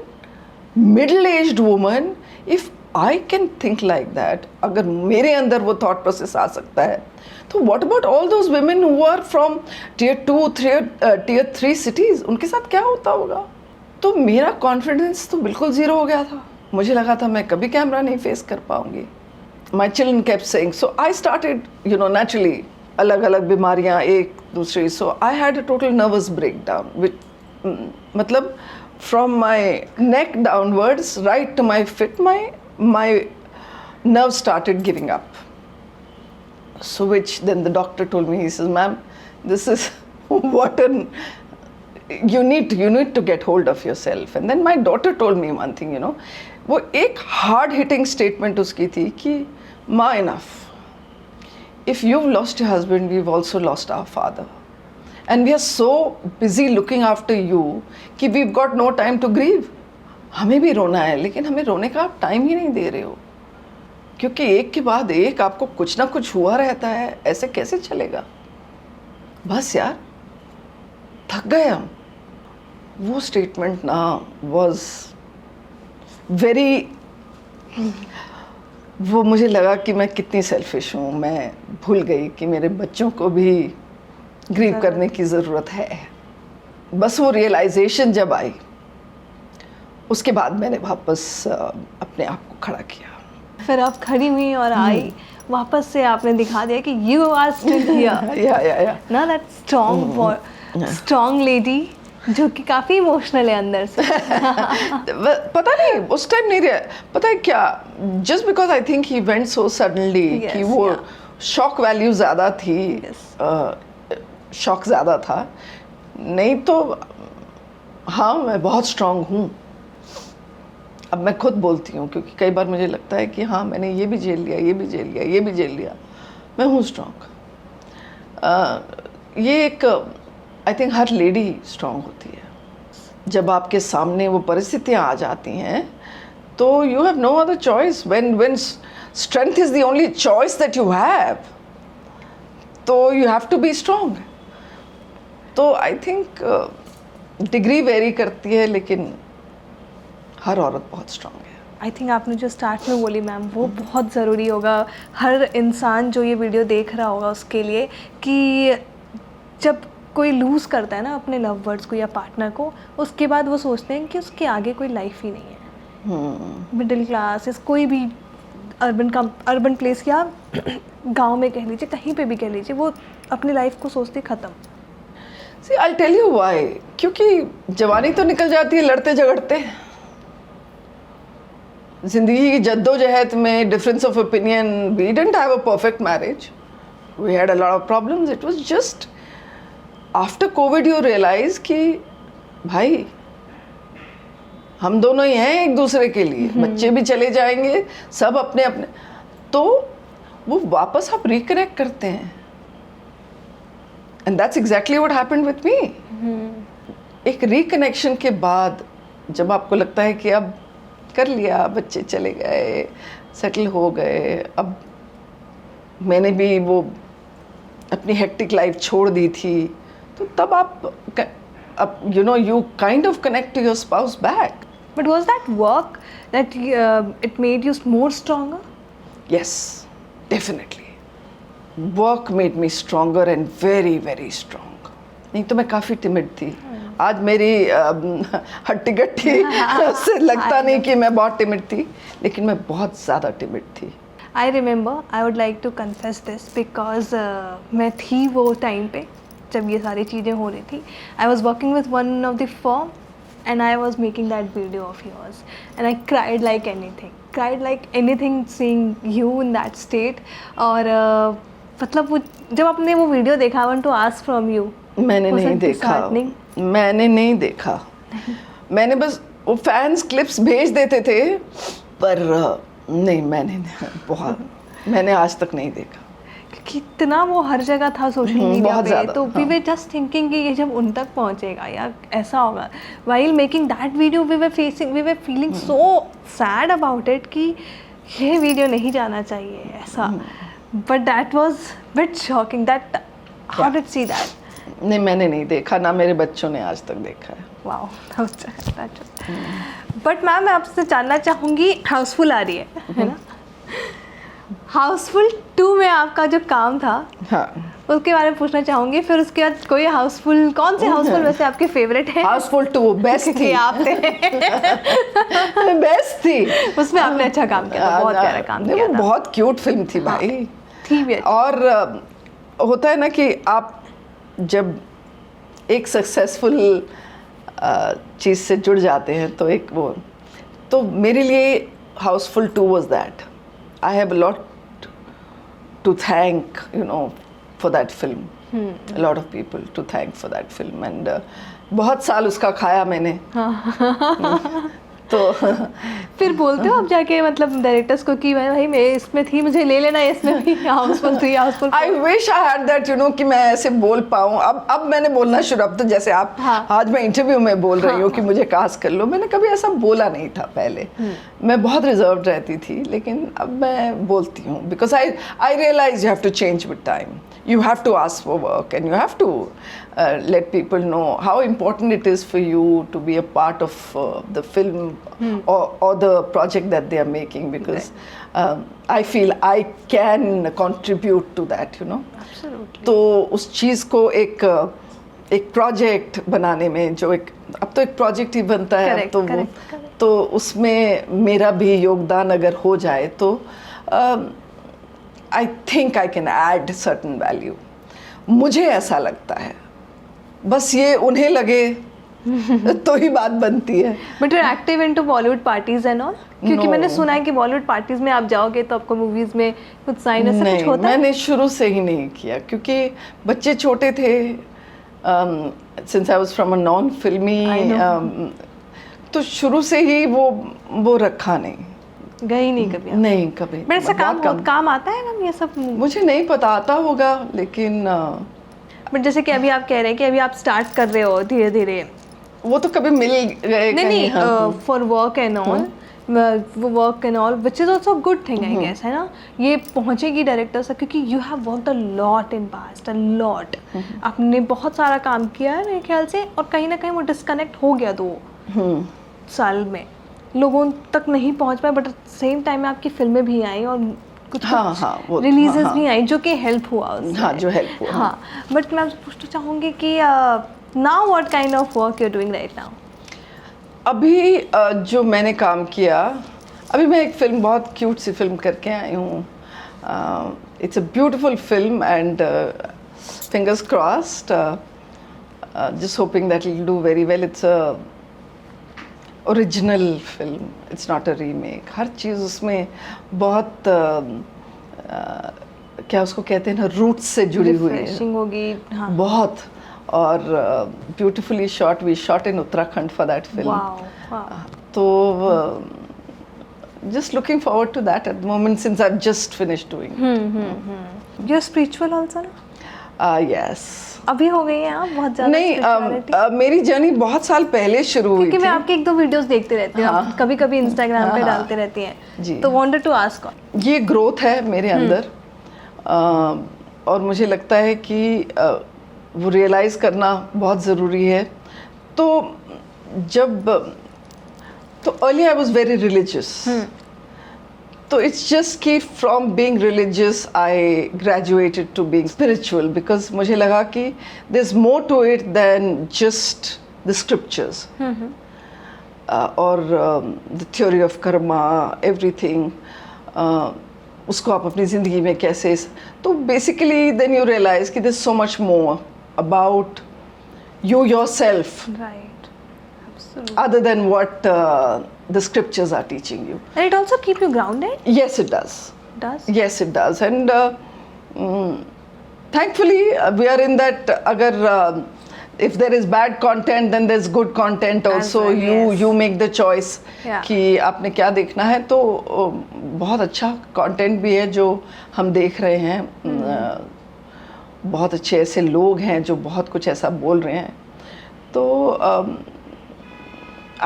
middle aged woman. If I can think like that, अगर मेरे अंदर वो थॉट प्रोसेस आ सकता है, तो what about all those women who are from Tier 2, Tier 3 cities, उनके साथ क्या होता होगा. तो मेरा कॉन्फिडेंस तो बिल्कुल ज़ीरो हो गया था. मुझे लगा था मैं कभी कैमरा नहीं फेस कर पाऊँगी. My children kept saying, so I started, you know, naturally, अलग-अलग बीमारियाँ एक दूसरी. So I had a total nervous breakdown, which, मतलब from my neck downwards, right to my feet, my nerves started giving up. So which then the doctor told me, he says, ma'am, this is what you need to get hold of yourself. And then my daughter told me one thing, you know, वो एक hard hitting statement उसकी थी कि माँ enough, if you've lost your husband, we've also lost our father. And we are so busy looking after you कि we've got no time to grieve. हमें भी रोना है, लेकिन हमें रोने का आप टाइम ही नहीं दे रहे हो, क्योंकि एक के बाद एक आपको कुछ ना कुछ हुआ रहता है. ऐसे कैसे चलेगा? बस यार, थक गए हम. वो स्टेटमेंट ना वॉज वेरी, वो मुझे लगा कि मैं कितनी सेल्फिश हूँ. मैं भूल गई कि मेरे बच्चों को भी ग्रीव करने की ज़रूरत है. बस वो रियलाइजेशन जब आई, उसके बाद मैंने वापस अपने आप को खड़ा किया. फिर आप खड़ी हुई और आई, वापस से आपने दिखा दिया कि यू आर स्टिल हियर. या ना दैट स्ट्रॉन्ग लेडी जो कि काफ़ी इमोशनल है अंदर से. पता नहीं उस टाइम नहीं रहा. पता है क्या, just because I think he went so suddenly कि वो शॉक वैल्यू ज़्यादा थी. शॉक ज़्यादा था. नहीं तो हाँ, मैं बहुत स्ट्रांग हूँ. अब मैं खुद बोलती हूँ, क्योंकि कई बार मुझे लगता है कि हाँ, मैंने ये भी झेल लिया, ये भी झेल लिया, ये भी झेल लिया. मैं हूँ स्ट्रांग. ये एक I think her lady strong होती है. जब आपके सामने वो परिस्थितियाँ आ जाती हैं तो you have no other choice. When strength is the only choice that you have, तो you have to be strong. तो आई थिंक डिग्री वेरी करती है, लेकिन हर औरत बहुत स्ट्रांग है. आई थिंक आपने जो स्टार्ट में बोली मैम, वो बहुत ज़रूरी होगा हर इंसान जो ये वीडियो देख रहा होगा उसके लिए, कि जब कोई लूज़ करता है ना अपने लव वर्ड्स को या पार्टनर को, उसके बाद वो सोचते हैं कि उसके आगे कोई लाइफ ही नहीं है. मिडिल क्लास इस कोई भी अर्बन प्लेस या गांव में कह लीजिए, कहीं पे भी कह लीजिए, वो अपनी लाइफ को सोचते ख़त्म. See, I'll tell you why. क्योंकि जवानी तो निकल जाती है लड़ते झगड़ते. जिंदगी की जद्दोजहद में difference of opinion, we didn't have a perfect marriage. We had a lot of problems. It was just after covid you realise कि भाई हम दोनों ही हैं एक दूसरे के लिए. बच्चे भी चले जाएंगे, सब अपने अपने. तो वो वापस आप रिकनेक्ट करते हैं. And that's exactly what happened with me. एक रिकनेक्शन के बाद जब आपको लगता है कि अब कर लिया, बच्चे चले गए, सेटल हो गए, अब मैंने भी वो अपनी हेक्टिक लाइफ छोड़ दी थी, तो तब आप you know you kind of connect to your spouse back. But was that work that it made you more stronger? Yes, definitely. Work made me stronger and very very strong. नहीं तो मैं काफ़ी timid थी. आज मेरी हट्टी गट्टी से लगता नहीं कि मैं बहुत टिमिड थी, लेकिन मैं बहुत ज़्यादा टिमिड थी. I remember, I would like to confess this because मैं थी वो टाइम पे जब ये सारी चीज़ें हो रही थी. I was working with one of the firm and I was making that video of yours and I cried like anything seeing you in that state. और मतलब वो जब आपने वो वीडियो देखा, I want to ask from you. मैंने नहीं देखा. मैंने बस वो फैंस क्लिप्स भेज देते थे, पर नहीं, मैंने आज तक नहीं देखा. कितना वो हर जगह था सोशल मीडिया पे, तो वी हाँ. वर जस्ट थिंकिंग कि ये जब उन तक पहुंचेगा या ऐसा होगा. While making that video we were feeling so sad about it कि ये वीडियो नहीं जाना चाहिए ऐसा. But that was bit shocking. That how did see that? नहीं, मैंने नहीं देखा, ना मेरे बच्चों ने आज तक देखा है. वाओ. बट मैम, मैं आपसे जानना चाहूँगी, हाउसफुल आ रही है ना? हाउसफुल 2 में आपका जो काम था, हाँ, उसके बारे में पूछना चाहूँगी. फिर उसके बाद कोई हाउसफुल, कौन से हाउसफुल वैसे आपके फेवरेट है? हाउसफुल 2 बेस्ट थी. आप थे. बेस्ट थी. उसमें आपने अच्छा काम किया था, बहुत प्यारा काम किया था. बहुत क्यूट फिल्म थी भाई. थी भी. और होता है ना कि आप जब एक सक्सेसफुल चीज़ से जुड़ जाते हैं, तो एक वो, तो मेरे लिए Housefull 2 was that. I have a lot to thank, you know, for that film. a lot of people to thank for that film. And बहुत साल उसका खाया मैंने. तो फिर बोलते हो आप जाके मतलब डायरेक्टर्स को कि भाई मैं इसमें थी, मुझे ले लेना है इसमें भी, Housefull 3, Housefull 4? I wish I had that कि मैं ऐसे बोल पाऊँ। अब मैंने बोलना शुरू, अब तो जैसे आप हाँ। आज मैं इंटरव्यू में बोल रही हूँ हाँ, कि मुझे कास्ट कर लो, मैंने कभी ऐसा बोला नहीं था पहले। मैं बहुत रिजर्व रहती थी, लेकिन अब मैं बोलती हूँ because I realise you have to change with time. You have to ask for work, and you have to let people know how important it is for you to be a part of the film or the project that they are making, because I feel I can contribute to that, you know. Absolutely. तो उस चीज़ को एक project बनाने में, जो अब तो एक प्रोजेक्ट ही बनता है, Correct, तो correct. तो उसमें मेरा भी योगदान अगर हो जाए तो I think I can add certain value. मुझे ऐसा लगता है, बस ये उन्हें लगे तो ही बात बनती है. But you are active into Bollywood parties and all? क्योंकि No. मैंने सुना है कि बॉलीवुड पार्टीज में आप जाओगे तो आपको मूवीज में कुछ साइन ऐसा कुछ नहीं, होता है? मैंने शुरू से ही नहीं किया, क्योंकि बच्चे छोटे थे. Since I was from a non फिल्मी, I know. तो शुरू से ही वो रखा नहीं. गई नहीं कभी आप? नहीं कभी. बट ऐसा बहुत काम आता है ना ये सब? मुझे नहीं पता, आता होगा, लेकिन बट जैसे कि अभी आप कह रहे हैं कि अभी आप स्टार्ट कर रहे हो धीरे धीरे. वो तो कभी मिल गए नहीं कहीं, हाँ. फॉर वर्क एंड ऑल, वो work and all which is also good thing I guess, है ना. ये पहुंचेगी डायरेक्टर से, क्योंकि you have worked a lot in past, a lot. आपने बहुत सारा काम किया है मेरे ख्याल से, और कहीं ना कहीं वो डिस्कनेक्ट हो गया 2 साल में, लोगों तक नहीं पहुंच पाए. बट सेम टाइम में आपकी फिल्में भी आई और कुछ हाँ, रिलीजेस हाँ. भी आई, जो कि हेल्प हुआ उससे. हाँ, जो हेल्प हुआ. हाँ, बट मैं आपसे पूछना चाहूँगी कि now what kind of work you are doing right now? अभी जो मैंने काम किया, अभी मैं एक फिल्म, बहुत क्यूट सी फिल्म करके आई हूँ. It's a beautiful film and fingers crossed, just hoping that it will do very well. It's a original film, it's not a remake. हर चीज़ उसमें बहुत क्या उसको कहते हैं ना, रूट्स से जुड़ी हुई है. रिफ्रेशिंग होगी. हाँ. बहुत. और beautifully shot, we shot in Uttarakhand for that film. Wow. तो just looking forward to that at the moment, since I've just finished doing it. You are spiritual also ना? Yes. अभी हो गई हैं आप बहुत ज़्यादा नहीं, spirituality? मेरी जर्नी बहुत साल पहले शुरू हुई क्योंकि थी. मैं आपके 1-2 वीडियोस देखते रहती हूँ, आप कभी कभी इंस्टाग्राम पे डालते रहती हैं, जी. तो वांटेड टू आस्क. ये ग्रोथ है मेरे अंदर, और मुझे लगता है कि वो रियलाइज़ करना बहुत ज़रूरी है. तो earlier I was very religious. So it's just कि from being religious I graduated to being spiritual, because मुझे लगा कि there's more to it than just the scriptures. और the theory of karma, everything. उसको आप अपनी ज़िंदगी में कैसे, तो basically then you realize कि there's so much more about you yourself, right. Absolutely. other than what the scriptures are teaching you. And it also keep you grounded? Yes, it does. Does? Yes, it does. And thankfully, we are in that. Agar if there is bad content, then there's good content also. well, yes. You make the choice Yeah. कि आपने क्या देखना है. तो बहुत अच्छा content भी है जो हम देख रहे हैं. बहुत अच्छे ऐसे लोग हैं जो बहुत कुछ ऐसा बोल रहे हैं. तो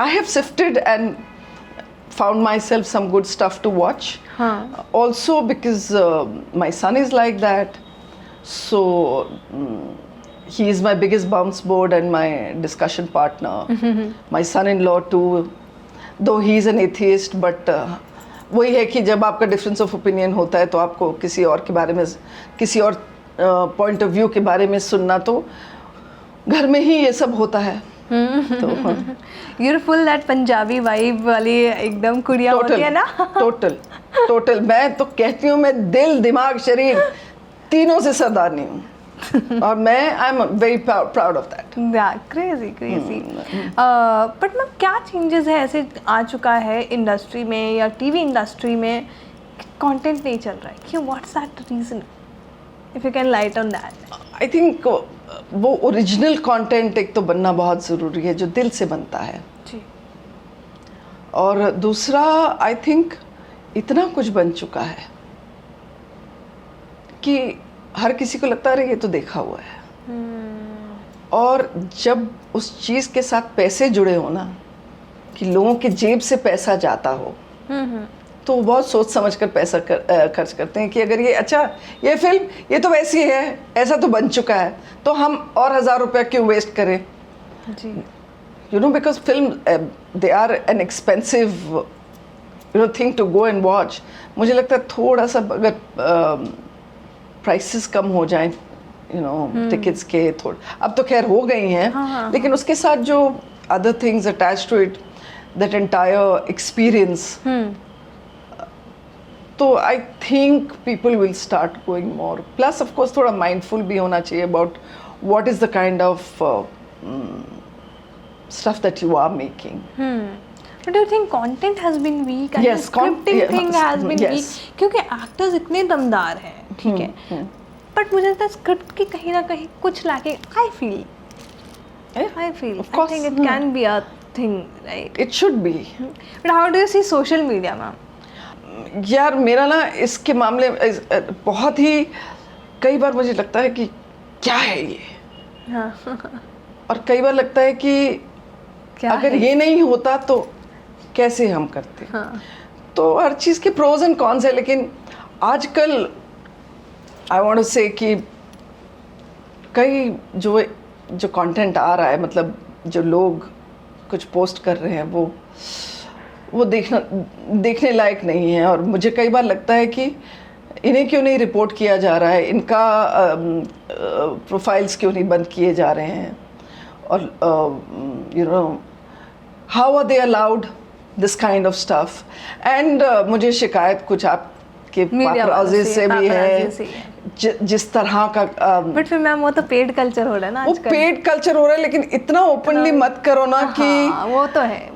I have sifted and found myself some good stuff to watch. हाँ. Also because my son is like that, so he is my biggest bounce board and my discussion partner. My son-in-law too, though he is an atheist, but वही है कि जब आपका difference of opinion होता है तो आपको किसी और के बारे में, किसी और point of view के बारे में सुनना, तो घर में ही ये सब होता है. तो You're full that Punjabi vibe वाली एकदम कुड़िया होती है ना? टोटल मैं तो कहती हूँ, मैं दिल दिमाग शरीर तीनों से सरदारनी हूँ. और मैं आई am very proud of that. Crazy. But ma'am क्या चेंजेस है ऐसे आ चुका है इंडस्ट्री में या टीवी इंडस्ट्री में, कंटेंट नहीं चल रहा है, क्यों? What's that reason, if you can light on that? I think वो ओरिजिनल कंटेंट एक तो बनना बहुत ज़रूरी है, जो दिल से बनता है. जी. और दूसरा आई थिंक इतना कुछ बन चुका है कि हर किसी को लगता है अरे ये तो देखा हुआ है। और जब उस चीज़ के साथ पैसे जुड़े हो ना, कि लोगों के जेब से पैसा जाता हो, तो वो बहुत सोच समझ कर पैसा खर्च करते हैं कि अगर ये अच्छा ये फिल्म ये तो वैसी है, ऐसा तो बन चुका है, तो हम और 1000 रुपया क्यों वेस्ट करें जी। You know, because film they are an expensive you know thing to go and watch. मुझे लगता है थोड़ा सा अगर प्राइसेस कम हो जाएं यू नो टिकट्स के, थोड़ा अब तो खैर हो गई हैं, लेकिन उसके साथ जो other things attach to it, that entire experience, तो I think people will start going more. Plus of course थोड़ा माइंडफुल भी होना चाहिए about what is the kind of stuff that you are making. But do you think content has been weak? And Yes, the scripting thing has been yes. weak. क्योंकि actors इतने दमदार हैं, ठीक है, but मुझे लगता है स्क्रिप्ट की कहीं ना कहीं कुछ lacking. I feel. I course. think it can be a thing, right? It should be. But how do you see social media, ma'am? यार मेरा ना इसके मामले में बहुत ही कई बार मुझे लगता है कि क्या है ये, और कई बार लगता है कि अगर ये नहीं होता तो कैसे हम करते। तो हर चीज़ के प्रोज एंड कॉन्स है, लेकिन आजकल आई वांट टू से कि कई जो कंटेंट आ रहा है, मतलब जो लोग कुछ पोस्ट कर रहे हैं, वो देखने लायक नहीं है। और मुझे कई बार लगता है कि इन्हें क्यों नहीं रिपोर्ट किया जा रहा है, इनका प्रोफाइल्स क्यों नहीं बंद किए जा रहे हैं, और you know how are they allowed this kind of stuff. And मुझे शिकायत कुछ आपके पापराजी से भी है, जिस तरह का बट फिर मैम वो तो पेड कल्चर हो रहा है ना, वो पेड कल्चर हो रहा है, लेकिन इतना ओपनली मत करो ना कि वो तो है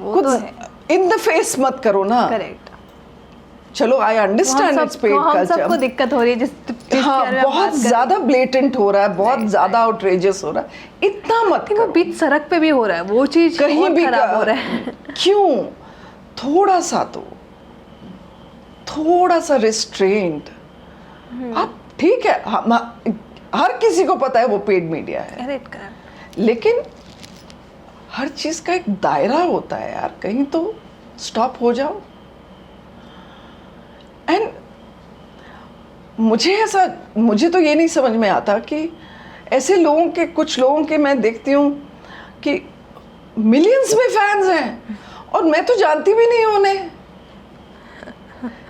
इन द फेस मत करो ना। करेक्ट। चलो I understand it's paid culture, सबको दिक्कत हो रही है जिस हाँ, बहुत ज्यादा ब्लेटेंट हो रहा है, बहुत ज्यादा आउटरेजियस हो रहा है, इतना मत करो। वो बीच सड़क पे भी हो रहा है, वो चीज कहीं भी खराब हो रहा है। क्यों, थोड़ा सा तो थोड़ा सा रिस्ट्रेंट। अब ठीक है, हर किसी को पता है वो पेड मीडिया है, लेकिन हर चीज का एक दायरा होता है यार, कहीं तो स्टॉप हो जाओ। एंड मुझे तो ये नहीं समझ में आता कि ऐसे लोगों के, कुछ लोगों के मैं देखती हूँ कि मिलियंस में फैंस हैं और मैं तो जानती भी नहीं उन्हें।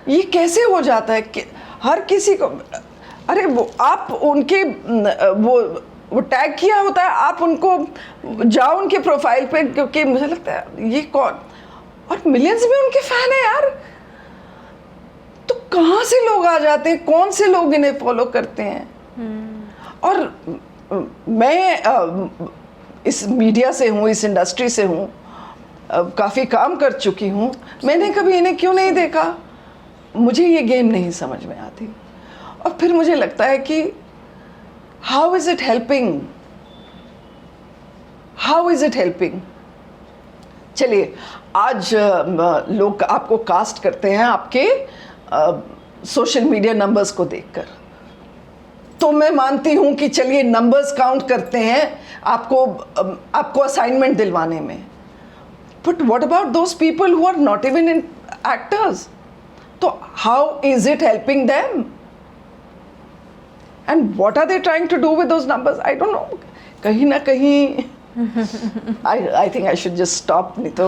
ये कैसे हो जाता है कि हर किसी को, अरे वो आप उनके वो टैग किया होता है, आप उनको जाओ उनके प्रोफाइल पे, क्योंकि मुझे लगता है ये कौन, और मिलियंस में उनके फैन है यार। तो कहाँ से लोग आ जाते हैं, कौन से लोग इन्हें फॉलो करते हैं। और मैं इस मीडिया से हूँ, इस इंडस्ट्री से हूँ, काफ़ी काम कर चुकी हूँ, मैंने कभी इन्हें क्यों नहीं देखा, मुझे ये गेम नहीं समझ में आती। और फिर मुझे लगता है कि how is it helping, how is it helping. चलिए आज लोग आपको कास्ट करते हैं आपके सोशल मीडिया नंबर्स को देखकर, तो मैं मानती हूं कि चलिए नंबर्स काउंट करते हैं आपको असाइनमेंट दिलवाने में, but what about those people who are not even in actors. तो how is it helping them and what are they trying to do with those numbers, I don't know. कहीं ना कहीं I think I should just stop, नहीं तो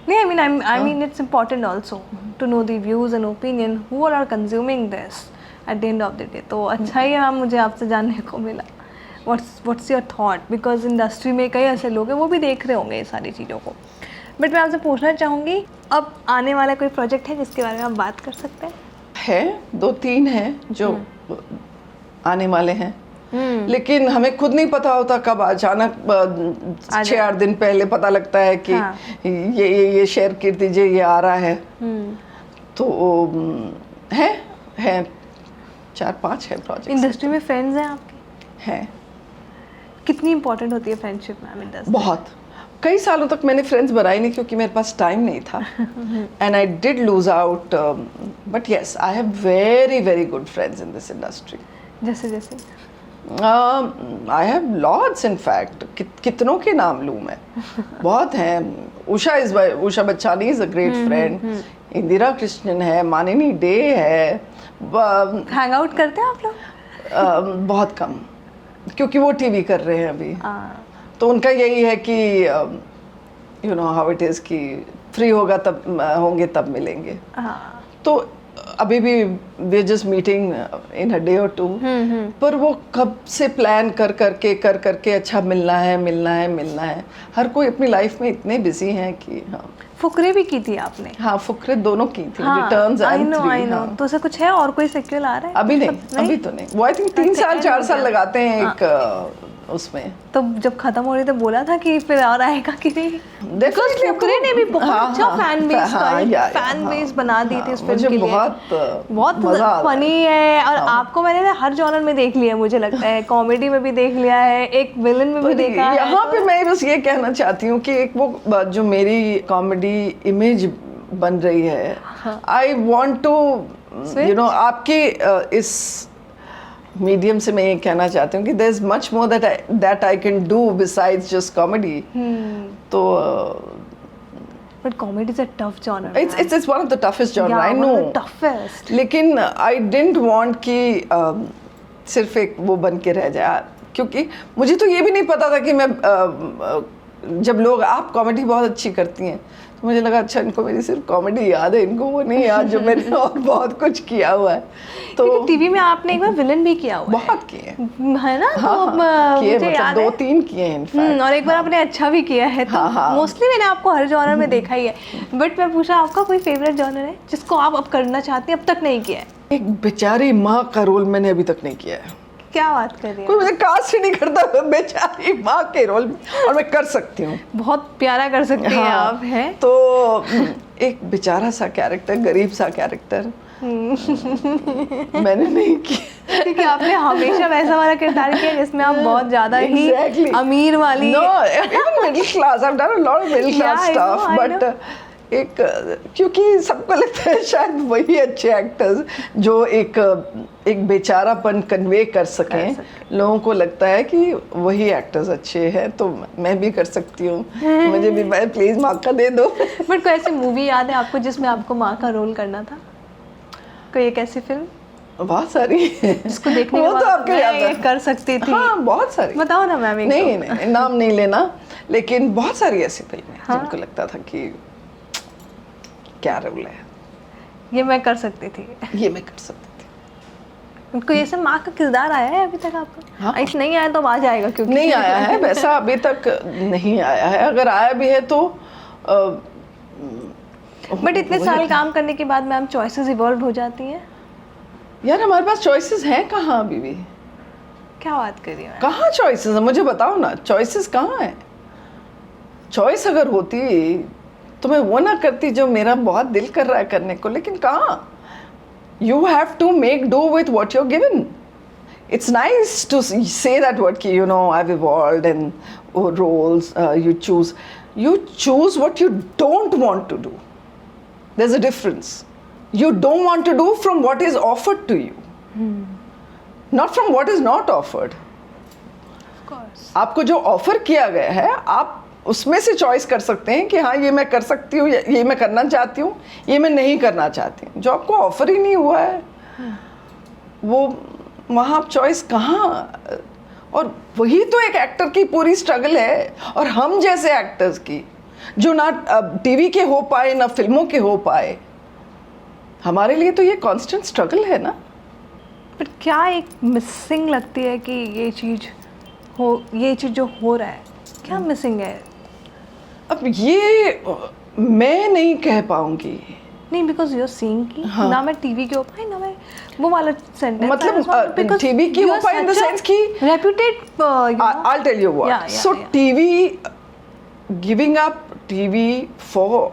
नहीं, I mean it's important also to know the views and opinion who all are consuming this at the end of the day. तो अच्छा ही है ma'am, मुझे आपसे जानने को मिला। What's your thought? Because industry में कई ऐसे लोग हैं वो भी देख रहे होंगे ये सारी चीज़ों को। बट मैं आपसे पूछना चाहूँगी, अब आने वाला कोई प्रोजेक्ट है जिसके बारे में आप बात कर सकते हैं? है, 2-3 हैं जो आने वाले हैं, लेकिन हमें खुद नहीं पता होता कब अचानक 6-8 दिन पहले पता लगता है कि ये शेयर कर दीजिए, ये आ रहा है। तो है 4-5 है प्रोजेक्ट। इंडस्ट्री में फ्रेंड्स हैं आपके? हैं। कितनी इंपॉर्टेंट होती है फ्रेंडशिप मैम इंडस्ट्री? बहुत कई सालों तक मैंने फ्रेंड्स बनाए नहीं क्योंकि मेरे पास टाइम नहीं था and I did lose out, but yes I have very very good friends in this industry. जैसे जैसे I have lots in fact. कितनों के नाम लूँ मैं? बहुत हैं. Usha Bachchani is a great friend. Indira Krishnan है, मानिनी डे है. हैंग आउट करते हैं आप लोग? बहुत कम, क्योंकि वो टीवी कर रहे हैं अभी. तो उनका यही है कि you know how it is कि फ्री होंगे तब मिलेंगे. तो अभी भी we just meeting in a day और टू. पर वो कब से प्लान कर करके अच्छा मिलना है. हर कोई अपनी लाइफ में इतने बिजी हैं कि हाँ. फुकरे भी की थी आपने? हाँ, फुकरे दोनों की थी. हाँ, रिटर्न्स एंड 3. हाँ. तो उसे कुछ है और कोई सिक्वल आ रहा है? अभी नहीं, अभी तो नहीं. वो आई थिंक 3 साल 4 साल लगाते हैं एक उसमें. तो जब खत्म हो रही तो बोला था कि फिर और आएगा कि नहीं? देखो फुकरे ने भी बहुत अच्छा फैन बेस बना दी थी उस फिल्म के लिए. बहुत फनी है. और आपको मैंने ना हर जॉनर में देख लिया, मुझे लगता है. कॉमेडी में भी देख लिया है, एक विलन में भी देखा है. यहाँ पे मैं बस ये कहना चाहती हूँ कि एक वो जो मेरी कॉमेडी इमेज बन रही है, I want to you know आपके इस मीडियम से मैं ये कहना चाहती हूँ कि there is much more that I can do besides just comedy. तो but comedy is a tough genre. It's one of the toughest genre, I know. Toughest. लेकिन आई डिडंट वांट कि सिर्फ एक वो बन के रह जाए, क्योंकि मुझे तो ये भी नहीं पता था कि मैं जब लोग आप कॉमेडी बहुत अच्छी करती हैं तो मुझे लगा अच्छा इनको मेरी सिर्फ कॉमेडी याद है, इनको वो नहीं याद जो मैंने और बहुत कुछ किया हुआ है. तो टीवी में आपने एक बार विलन भी किया हुआ बहुत किए है ना? हाँ, किए, मतलब 2-3 किए हैं इनफैक्ट. और एक बार आपने अच्छा भी किया है. तो मोस्टली मैंने आपको हर जॉनर में देखा ही है. बट मैं पूछा आपका कोई फेवरेट जॉनर है जिसको आप अब करना चाहती हैं, अब तक नहीं किया है? एक बेचारी माँ का रोल मैंने अभी तक नहीं किया है. क्या बात कर रही है? कोई मुझे कास्ट ही नहीं करता बेचारी माँ के रोल में, और मैं कर सकती हूँ. बहुत प्यारा कर सकती हैं आप. हैं तो एक बेचारा सा कैरेक्टर, गरीब सा कैरेक्टर मैंने नहीं किया, क्योंकि आपने हमेशा वैसा वाला किरदार किया जिसमें आप बहुत ज्यादा ही अमीर वाली. No, even middle class. I've done a lot of middle class stuff, but एक क्योंकि सबको लगता है शायद वही अच्छे एक्टर्स जो एक बेचारापन कन्वे कर सकें. लोगों को लगता है कि वही एक्टर्स अच्छे हैं, तो मैं भी कर सकती हूँ. मुझे भी प्लीज माँ का दे दो. बट कोई ऐसी मूवी याद है आपको जिसमें आपको माँ का रोल करना था? कोई एक ऐसी फिल्म? बहुत सारी जिसको देखने वो तो आपके याद ये कर सकती थी. हाँ, बहुत सारी. बताओ ना मैम. नहीं, नाम नहीं लेना, लेकिन बहुत सारी ऐसी फिल्में जिनको लगता था कि क्या रोल है, ये मैं कर सकती थी, ये मैं कर सकती थी. कोई ऐसा माँ का किरदार आया है अभी तक आपको? हाँ. ऐसा नहीं आया तो आ जाएगा, क्योंकि नहीं आया है वैसा अभी तक नहीं आया है. अगर आया भी है तो बट इतने साल काम करने के बाद मैम चॉइसेस इवॉल्व हो जाती हैं. यार हमारे पास चॉइसेस हैं कहाँ अभी भी? क्या बात कर रही है? कहाँ चॉइसेस है? मुझे बताओ ना, चॉइसेस कहाँ है? चॉइस अगर होती तो मैं वो ना करती जो मेरा बहुत दिल कर रहा है करने को, लेकिन कहाँ? You have to make do with what you are given. It's nice to say that word ki, you know, I've evolved and roles you choose. You choose what you don't want to do. There's a difference. You don't want to do from what is offered to you. Not from what is not offered. Of course. आपको जो offer किया गया है आप उसमें से choice कर सकते हैं कि हाँ ये मैं कर सकती हूँ, ये मैं करना चाहती हूँ, ये मैं नहीं करना चाहती हूँ. जो आपको ऑफर ही नहीं हुआ है वो वहाँ आप चॉइस कहाँ? और वही तो एक एक्टर की पूरी स्ट्रगल है, और हम जैसे एक्टर्स की जो ना टीवी के हो पाए ना फिल्मों के हो पाए, हमारे लिए तो ये कांस्टेंट स्ट्रगल है ना. बट क्या एक मिसिंग लगती है कि ये चीज़ जो हो रहा है, क्या मिसिंग है? अब ये मैं नहीं कह पाऊंगी. नहीं, बिकॉज यू आर सीइंग कि ना मैं टीवी के हो पाई ना मैं वो वाला सेंटेंस, मतलब टीवी की हो पाई इन द सेंस कि reputed. I'll tell you what. So TV, giving up TV for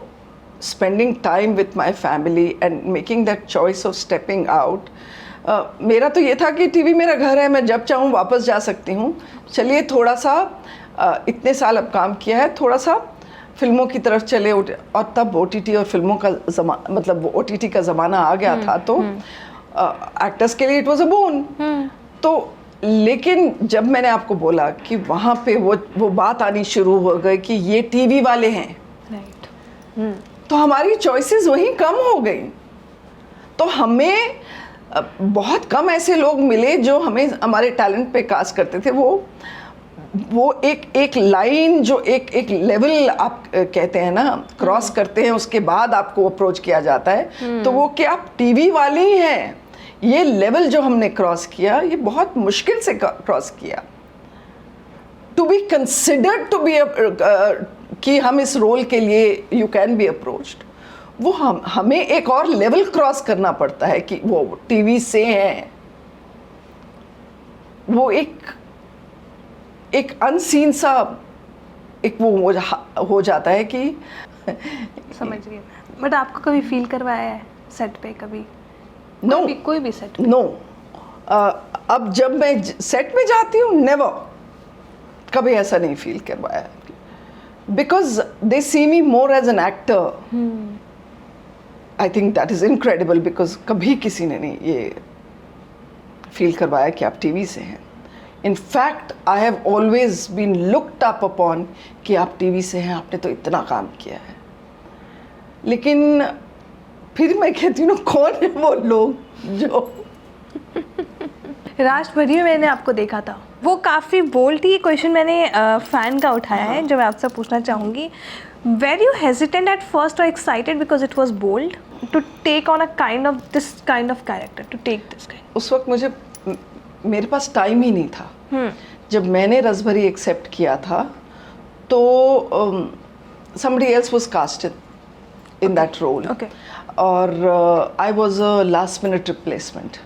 spending time with my family and making that choice of stepping out. मेरा तो ये था कि टीवी मेरा घर है, मैं जब चाहूँ वापस जा सकती हूँ. चलिए थोड़ा सा इतने साल अब काम किया है, थोड़ा सा फिल्मों की तरफ चले उठे, और तब OTT और फिल्मों का मतलब OTT का ज़माना आ गया था, तो एक्टर्स के लिए इट वाज अ बोन। तो लेकिन जब मैंने आपको बोला कि वहाँ पे वो बात आनी शुरू हो गई कि ये टीवी वाले हैं, राइट, तो हमारी चॉइसेस वहीं कम हो गई। तो हमें बहुत कम ऐसे लोग मिले जो हमें हमारे टैलेंट पे कास्ट करते थे। वो एक लाइन जो एक लेवल आप कहते हैं ना, क्रॉस करते हैं, उसके बाद आपको अप्रोच किया जाता है। तो वो कि आप टीवी वाले ही हैं, ये लेवल जो हमने क्रॉस किया, ये बहुत मुश्किल से क्रॉस किया। To be considered to be कि हम इस रोल के लिए यू कैन बी अप्रोच्ड, वो हमें एक और लेवल क्रॉस करना पड़ता है कि वो टीवी से हैं। वो एक अनसीन सा एक वो हो जाता है कि समझ गई। बट आपको कभी फील करवाया है सेट पे कभी? नो, कोई भी सेट पे? नो। अब जब मैं सेट में जाती हूँ, नेवर, कभी ऐसा नहीं फील करवाया, because they see me more as an actor. I think that is incredible, because कभी किसी ने नहीं ये फील करवाया कि आप टीवी से हैं। In fact I have always been looked up upon कि आप टीवी से हैं, आपने तो इतना काम किया है। लेकिन फिर मैं कहती हूँ, कौन है वो लोग जो राजभरी में मैंने आपको देखा था, वो काफ़ी बोल्ड थी। क्वेश्चन मैंने फ़ैन का उठाया है जो मैं आपसे पूछना चाहूँगी। Were you hesitant at first और excited because it was bold to take on this kind of character, to take this kind? उस वक्त मेरे पास टाइम ही नहीं था। जब मैंने रसभरी एक्सेप्ट किया था तो somebody else was casted in that role. Okay. और I was a last minute replacement.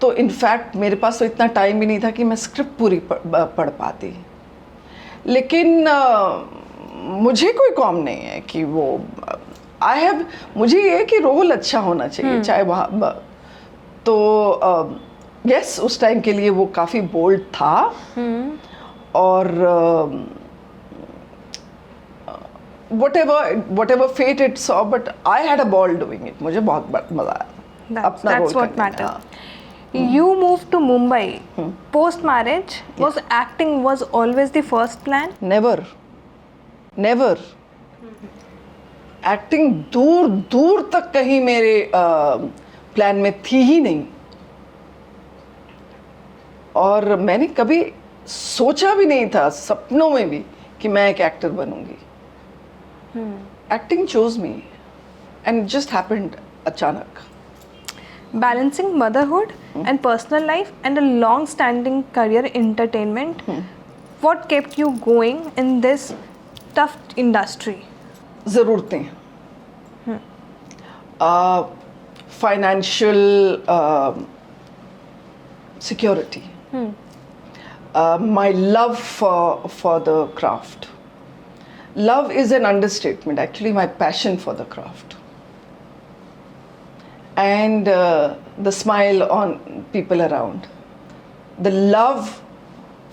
तो इनफैक्ट मेरे पास तो इतना टाइम भी नहीं था कि मैं स्क्रिप्ट पूरी पढ़ पाती। लेकिन मुझे कोई कॉम नहीं है कि वो मुझे ये है कि रोल अच्छा होना चाहिए, चाहे वहाँ तो यस, उस टाइम के लिए वो काफ़ी बोल्ड था। और whatever fate it saw, but I had a ball doing it. मुझे बहुत मज़ा आया अपना रोल करने में। हाँ। You moved to Mumbai. Post marriage, was acting was always the first plan? Never. Acting दूर दूर तक कहीं मेरे प्लान में थी ही नहीं, और मैंने कभी सोचा भी नहीं था सपनों में भी कि मैं एक एक्टर बनूंगी। Acting chose me and just happened अचानक। Balancing motherhood and personal life and a long-standing career in entertainment, what kept you going in this tough industry? ज़रूरतें, financial security, my love for the craft. Love is an understatement, actually my passion for the craft. And the smile on people around, the love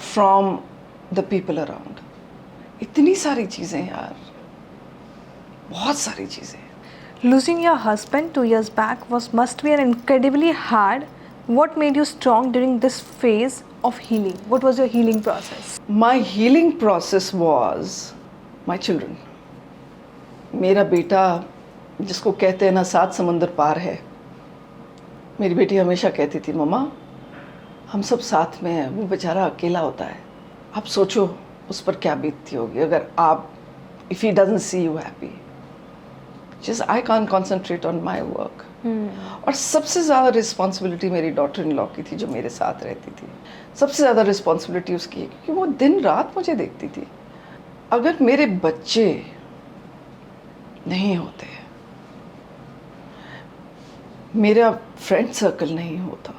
from the people around. इतनी सारी चीज़ें यार, बहुत सारी चीज़ें। Losing your husband 2 years back must be an incredibly hard. What made you strong during this phase of healing? What was your healing process? My healing process was my children. मेरा बेटा, जिसको कहते हैं ना 7 समंदर पार है, मेरी बेटी हमेशा कहती थी, मम्मा हम सब साथ में हैं, वो बेचारा अकेला होता है, आप सोचो उस पर क्या बीतती होगी अगर आप, if he doesn't see you happy. Just I can't concentrate on my work. और सबसे ज़्यादा रिस्पॉन्सिबिलिटी मेरी डॉटर इन लॉ की थी जो मेरे साथ रहती थी। सबसे ज़्यादा रिस्पॉन्सिबिलिटी उसकी है क्योंकि वो दिन रात मुझे देखती थी। अगर मेरे बच्चे नहीं होते, मेरा फ्रेंड सर्कल नहीं होता,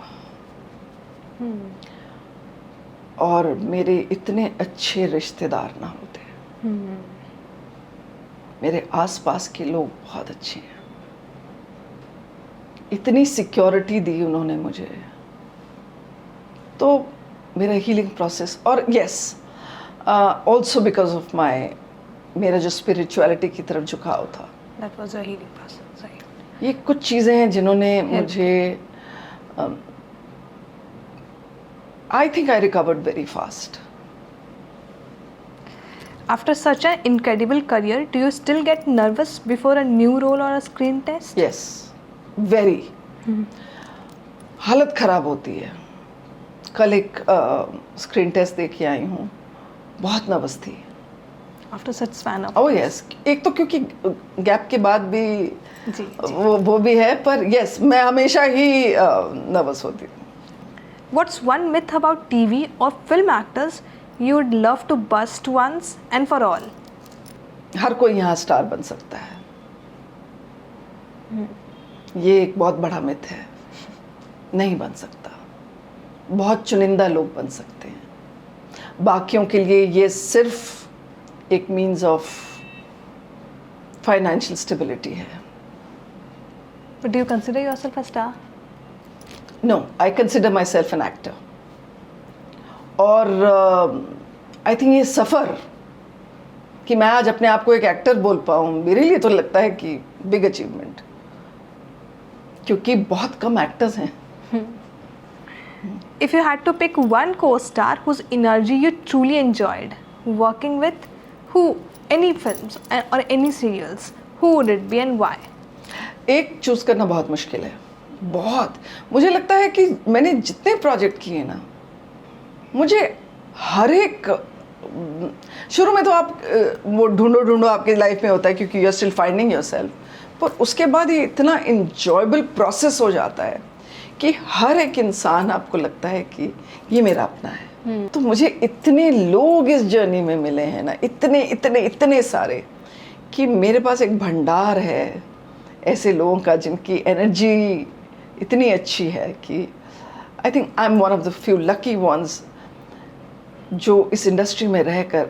और मेरे इतने अच्छे रिश्तेदार ना होते, मेरे आसपास के लोग बहुत अच्छे हैं, इतनी सिक्योरिटी दी उन्होंने मुझे, तो मेरा हीलिंग प्रोसेस। और यस, ऑल्सो बिकॉज ऑफ मेरा जो स्पिरिचुअलिटी की तरफ झुकाव था. That was a healing process, right? ये कुछ चीज़ें हैं जिन्होंने मुझे आई think I recovered very fast. After such an incredible career, do you still get nervous before a new role or a screen test? Yes, very. हालत ख़राब होती है. कल एक स्क्रीन टेस्ट दे के आई हूँ, बहुत नर्वस थी. After such span of oh yes, एक तो क्योंकि गैप के बाद भी जी, वो भी है, पर यस मैं हमेशा ही नर्वस होती हूँ. What's one myth about TV or film actors you would love to bust once and for all? हर कोई यहाँ स्टार बन सकता है. ये एक बहुत बड़ा मिथ है. नहीं बन सकता. बहुत चुनिंदा लोग बन सकते हैं. बाकियों के लिए ये सिर्फ एक मीन्स ऑफ फाइनेंशियल स्टेबिलिटी है. But do you consider yourself a star? No, I consider myself an actor. और आई थिंक ये सफ़र कि मैं आज अपने आप को एक एक्टर बोल पाऊँ, मेरे लिए तो लगता है कि बिग अचीवमेंट, क्योंकि बहुत कम एक्टर्स हैं. If you had to pick one co-star whose energy you truly enjoyed working with, who, any films or any serials, who would it be and why? एक चूज़ करना बहुत मुश्किल है. बहुत. मुझे लगता है कि मैंने जितने प्रोजेक्ट किए ना, मुझे हर एक शुरू में तो आप वो ढूंढो आपकी लाइफ में होता है क्योंकि you are still finding yourself, पर उसके बाद ये इतना इंजॉयबल प्रोसेस हो जाता है कि हर एक इंसान आपको लगता है कि ये मेरा अपना है. तो मुझे इतने लोग इस जर्नी में मिले हैं ना, इतने इतने इतने सारे, कि मेरे पास एक भंडार है ऐसे लोगों का जिनकी एनर्जी इतनी अच्छी है कि I think I M one of the few lucky ones जो इस इंडस्ट्री में रहकर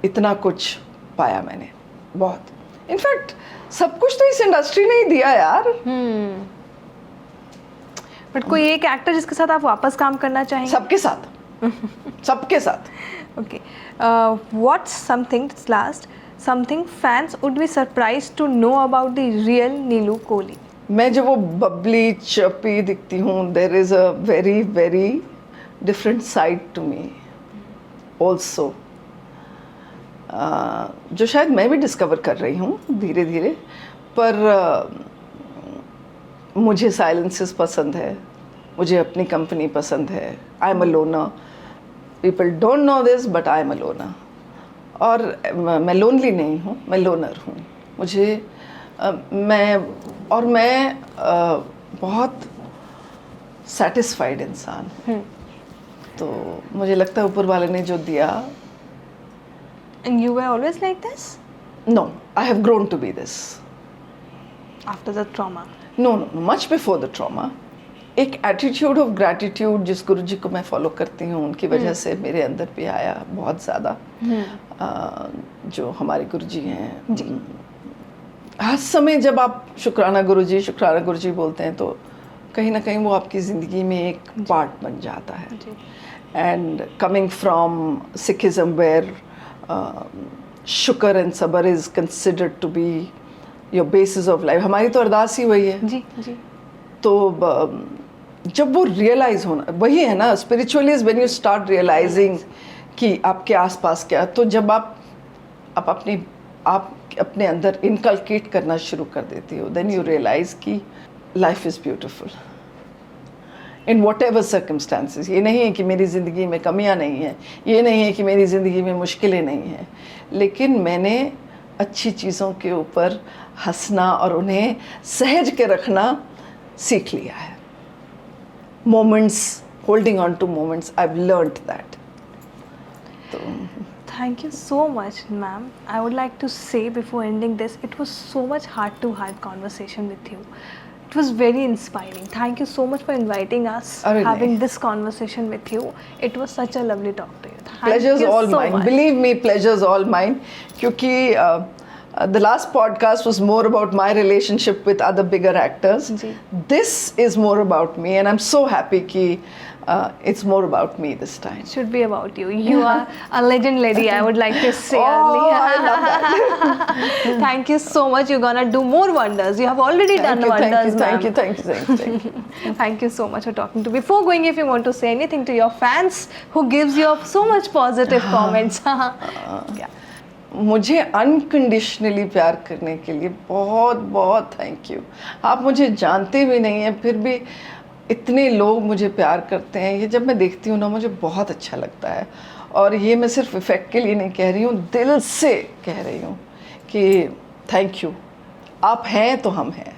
इतना कुछ पाया मैंने. बहुत. इनफैक्ट सब कुछ तो इस इंडस्ट्री ने ही दिया यार. बट कोई एक एक्टर जिसके साथ आप वापस काम करना चाहेंगे? सबके साथ. सबके साथ. Okay. What's something, that's last, something fans would be surprised to know about the real Neelu Kohli? मैं जब वो बबली चपी दिखती हूँ, there is a very very different side to me also, जो शायद मैं भी डिस्कवर कर रही हूँ धीरे धीरे. पर मुझे साइलेंसेस पसंद है, मुझे अपनी कंपनी पसंद है. I am a loner. People don't know this but I am a loner. और मैं लोनली नहीं हूँ, मैं लोनर हूँ. मुझे मैं बहुत सेटिस्फाइड इंसान हूँ. तो मुझे लगता है ऊपर वाले ने जो दिया. And you were always like this? No, I have grown to be this. After the trauma? No, much before the trauma. एक एटीट्यूड ऑफ ग्रैटिट्यूड जिस गुरु जी को मैं फॉलो करती हूँ, उनकी वजह से मेरे अंदर भी आया बहुत ज़्यादा. जो हमारे गुरु जी हैं जी, हर समय जब आप शुक्राना गुरुजी बोलते हैं तो कहीं ना कहीं वो आपकी ज़िंदगी में एक पार्ट बन जाता है. And coming from Sikhism where शुक्र एंड सबर is considered to be your basis of life. हमारी तो अरदास ही वही है. जी. तो जब वो रियलाइज़ होना, वही है ना, spiritually is when you start realising कि आपके आसपास क्या. तो जब आप अपने अंदर इनकलकेट करना शुरू कर देती हो, देन यू रियलाइज़ कि life is beautiful in what ever circumstances. ये नहीं है कि मेरी ज़िंदगी में कमियां नहीं हैं, ये नहीं है कि मेरी ज़िंदगी में मुश्किलें नहीं हैं, लेकिन मैंने अच्छी चीज़ों के ऊपर हंसना और उन्हें सहज के रखना सीख लिया है. Moments, holding on two moments, I have learned that. तो Thank you so much, ma'am. I would like to say before ending this, it was so much heart-to-heart conversation with you. It was very inspiring. Thank you so much for inviting us, having this conversation with you. It was such a lovely talk to you. Pleasure's all mine. Believe me, pleasure's all mine. क्योंकि the last podcast was more about my relationship with other bigger actors. This is more about me, and I'm so happy कि It's more about me this time. Should be about you. You are a legend lady, I would like to say. Oh, I love that. Thank you so much. You're gonna do more wonders. You have already done wonders, thank you, ma'am. thank you. Thank you so much for talking to me. Before going, if you want to say anything to your fans who gives you so much positive comments. Yeah. मुझे unconditionally प्यार करने के लिए बहुत बहुत thank you. आप मुझे जानते भी नहीं हैं, फिर भी इतने लोग मुझे प्यार करते हैं, ये जब मैं देखती हूँ ना मुझे बहुत अच्छा लगता है। और ये मैं सिर्फ इफ़ेक्ट के लिए नहीं कह रही हूँ, दिल से कह रही हूँ कि थैंक यू। आप हैं तो हम हैं।